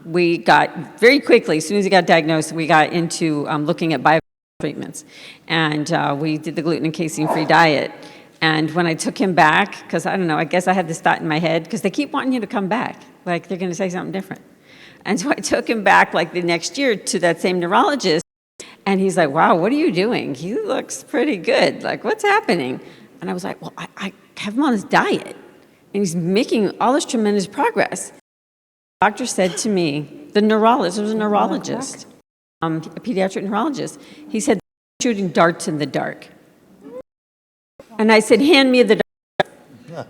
we got very quickly, as soon as he got diagnosed, we got into looking at bio treatments. And we did the gluten and casein-free diet. And when I took him back, because I don't know, I guess I had this thought in my head, because they keep wanting you to come back, like they're going to say something different. And so I took him back like the next year to that same neurologist. And he's like, wow, what are you doing? He looks pretty good. Like, what's happening? And I was like, well, I have him on this diet. And he's making all this tremendous progress. The doctor said to me, the neurologist, it was a neurologist, a pediatric neurologist, he said, shooting darts in the dark. And I said, hand me the dart.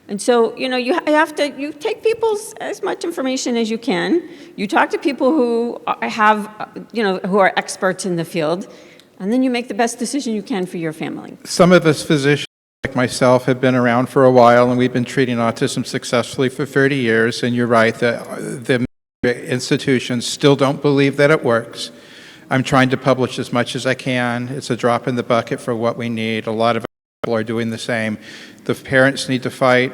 And so, you know, you take people's as much information as you can. You talk to people who have, who are experts in the field, and then you make the best decision you can for your family. Some of us physicians, like myself, have been around for a while, and we've been treating autism successfully for 30 years, and you're right, the institutions still don't believe that it works. I'm trying to publish as much as I can. It's a drop in the bucket for what we need. A lot of people are doing the same. The parents need to fight.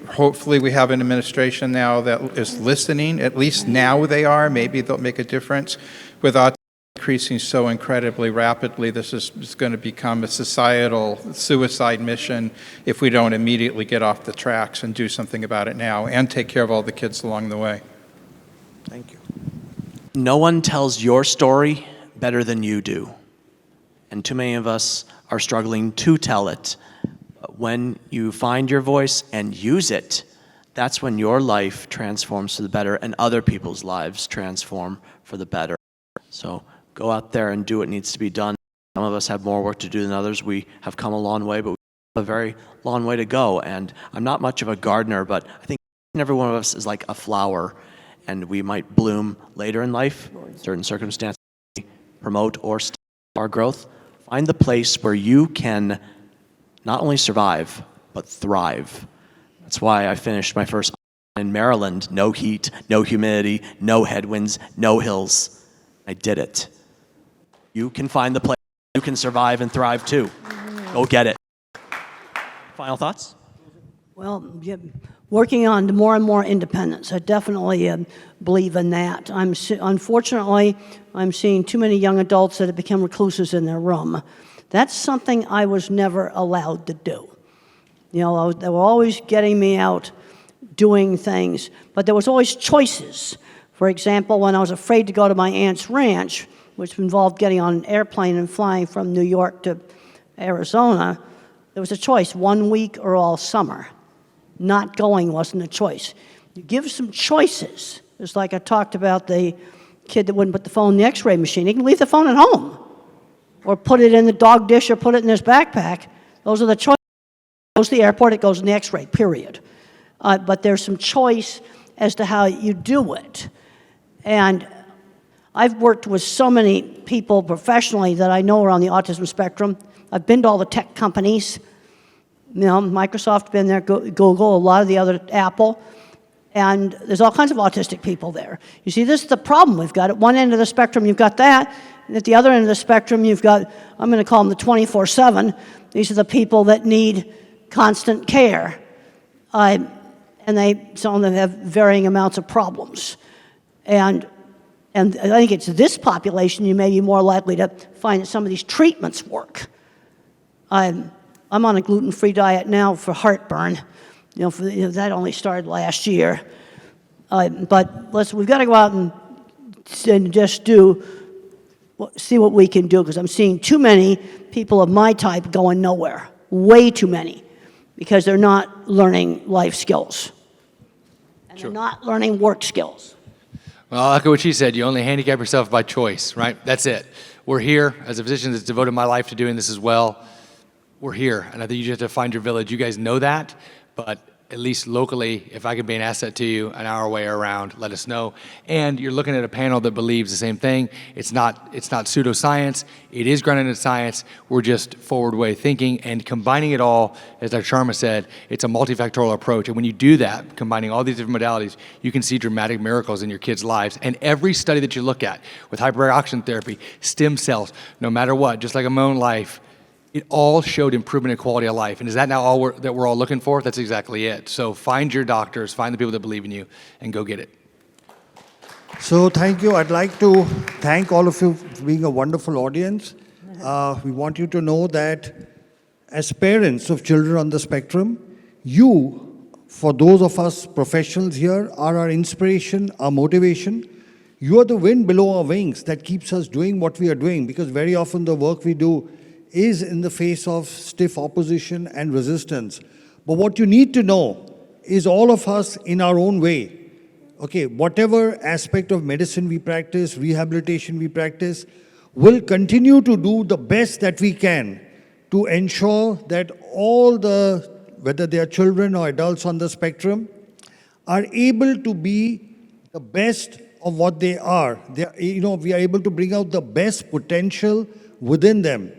Hopefully we have an administration now that is listening. At least now they are. Maybe they'll make a difference. With autism increasing so incredibly rapidly, this is going to become a societal suicide mission if we don't immediately get off the tracks and do something about it now and take care of all the kids along the way. Thank you. No one tells your story better than you do. And too many of us are struggling to tell it. But when you find your voice and use it, that's when your life transforms for the better and other people's lives transform for the better. So go out there and do what needs to be done. Some of us have more work to do than others. We have come a long way, but we have a very long way to go. And I'm not much of a gardener, but I think every one of us is like a flower, and we might bloom later in life. Certain circumstances promote or stop our growth. Find the place where you can not only survive, but thrive. That's why I finished my first in Maryland. No heat, no humidity, no headwinds, no hills. I did it. You can find the place you can survive and thrive too. Go get it. Final thoughts? Well, yeah, working on more and more independence. I definitely believe in that. Unfortunately, I'm seeing too many young adults that have become recluses in their room. That's something I was never allowed to do. You know, they were always getting me out doing things, but there was always choices. For example, when I was afraid to go to my aunt's ranch, which involved getting on an airplane and flying from New York to Arizona, there was a choice, 1 week or all summer. Not going wasn't a choice. You give some choices. It's like I talked about the kid that wouldn't put the phone in the x-ray machine. He can leave the phone at home or put it in the dog dish or put it in his backpack. Those are the choices. It goes to the airport, it goes in the x-ray, period. But there's some choice as to how you do it. And I've worked with so many people professionally that I know are on the autism spectrum. I've been to all the tech companies. You know, Microsoft, been there, Google, a lot of the other, Apple, and there's all kinds of autistic people there. You see, this is the problem we've got. At one end of the spectrum, you've got that, and at the other end of the spectrum, you've got, I'm going to call them the 24/7. These are the people that need constant care, and some of them have varying amounts of problems. And I think it's this population you may be more likely to find that some of these treatments work. I'm on a gluten-free diet now for heartburn. That only started last year. But we've got to go out and just see what we can do, because I'm seeing too many people of my type going nowhere. Way too many, because they're not learning life skills. And they're not learning work skills. Well, I'll echo what she said. You only handicap yourself by choice, right? That's it. We're here as a physician that's devoted my life to doing this as well. We're here, and I think you just have to find your village. You guys know that, but at least locally, if I can be an asset to you an hour away or around, let us know. And you're looking at a panel that believes the same thing. It's not pseudoscience. It is grounded in science. We're just forward way thinking and combining it all, as Dr. Sharma said, it's a multifactorial approach. And when you do that, combining all these different modalities, you can see dramatic miracles in your kids' lives. And every study that you look at with hyperbaric oxygen therapy, stem cells, no matter what, just like in my own life, it all showed improvement in quality of life. And is that now all that we're all looking for? That's exactly it. So find your doctors, find the people that believe in you, and go get it. So thank you. I'd like to thank all of you for being a wonderful audience. We want you to know that as parents of children on the spectrum, you, for those of us professionals here, are our inspiration, our motivation. You are the wind below our wings that keeps us doing what we are doing, because very often the work we do is in the face of stiff opposition and resistance. But what you need to know is all of us in our own way, okay, whatever aspect of medicine we practice, rehabilitation we practice, will continue to do the best that we can to ensure that all whether they are children or adults on the spectrum, are able to be the best of what they are. We are able to bring out the best potential within them.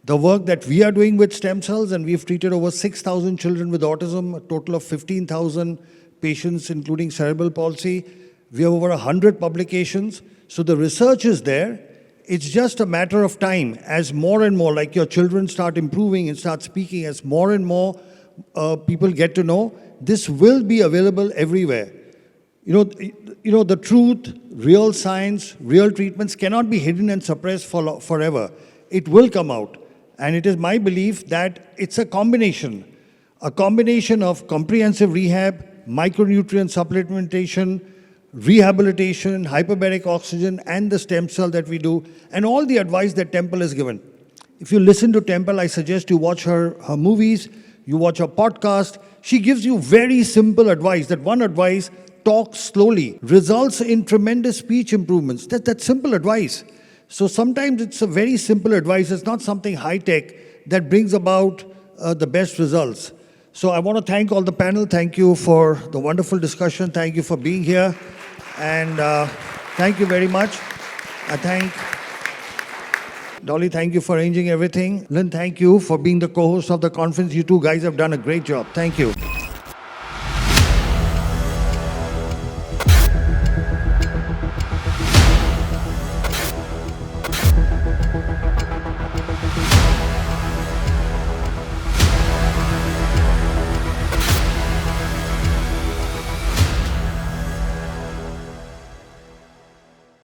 The work that we are doing with stem cells, and we've treated over 6,000 children with autism, a total of 15,000 patients, including cerebral palsy. We have over 100 publications. So the research is there. It's just a matter of time as more and more, like your children start improving and start speaking, as more and more people get to know, this will be available everywhere. The truth, real science, real treatments cannot be hidden and suppressed forever. It will come out. And it is my belief that it's a combination of comprehensive rehab, micronutrient supplementation, rehabilitation, hyperbaric oxygen, and the stem cell that we do, and all the advice that Temple has given. If you listen to Temple, I suggest you watch her movies, you watch her podcast. She gives you very simple advice. That one advice, talk slowly, results in tremendous speech improvements. That's simple advice. So sometimes it's a very simple advice. It's not something high-tech that brings about the best results. So I want to thank all the panel. Thank you for the wonderful discussion. Thank you for being here. And thank you very much. I thank Dolly, thank you for arranging everything. Lynn, thank you for being the co-host of the conference. You two guys have done a great job. Thank you.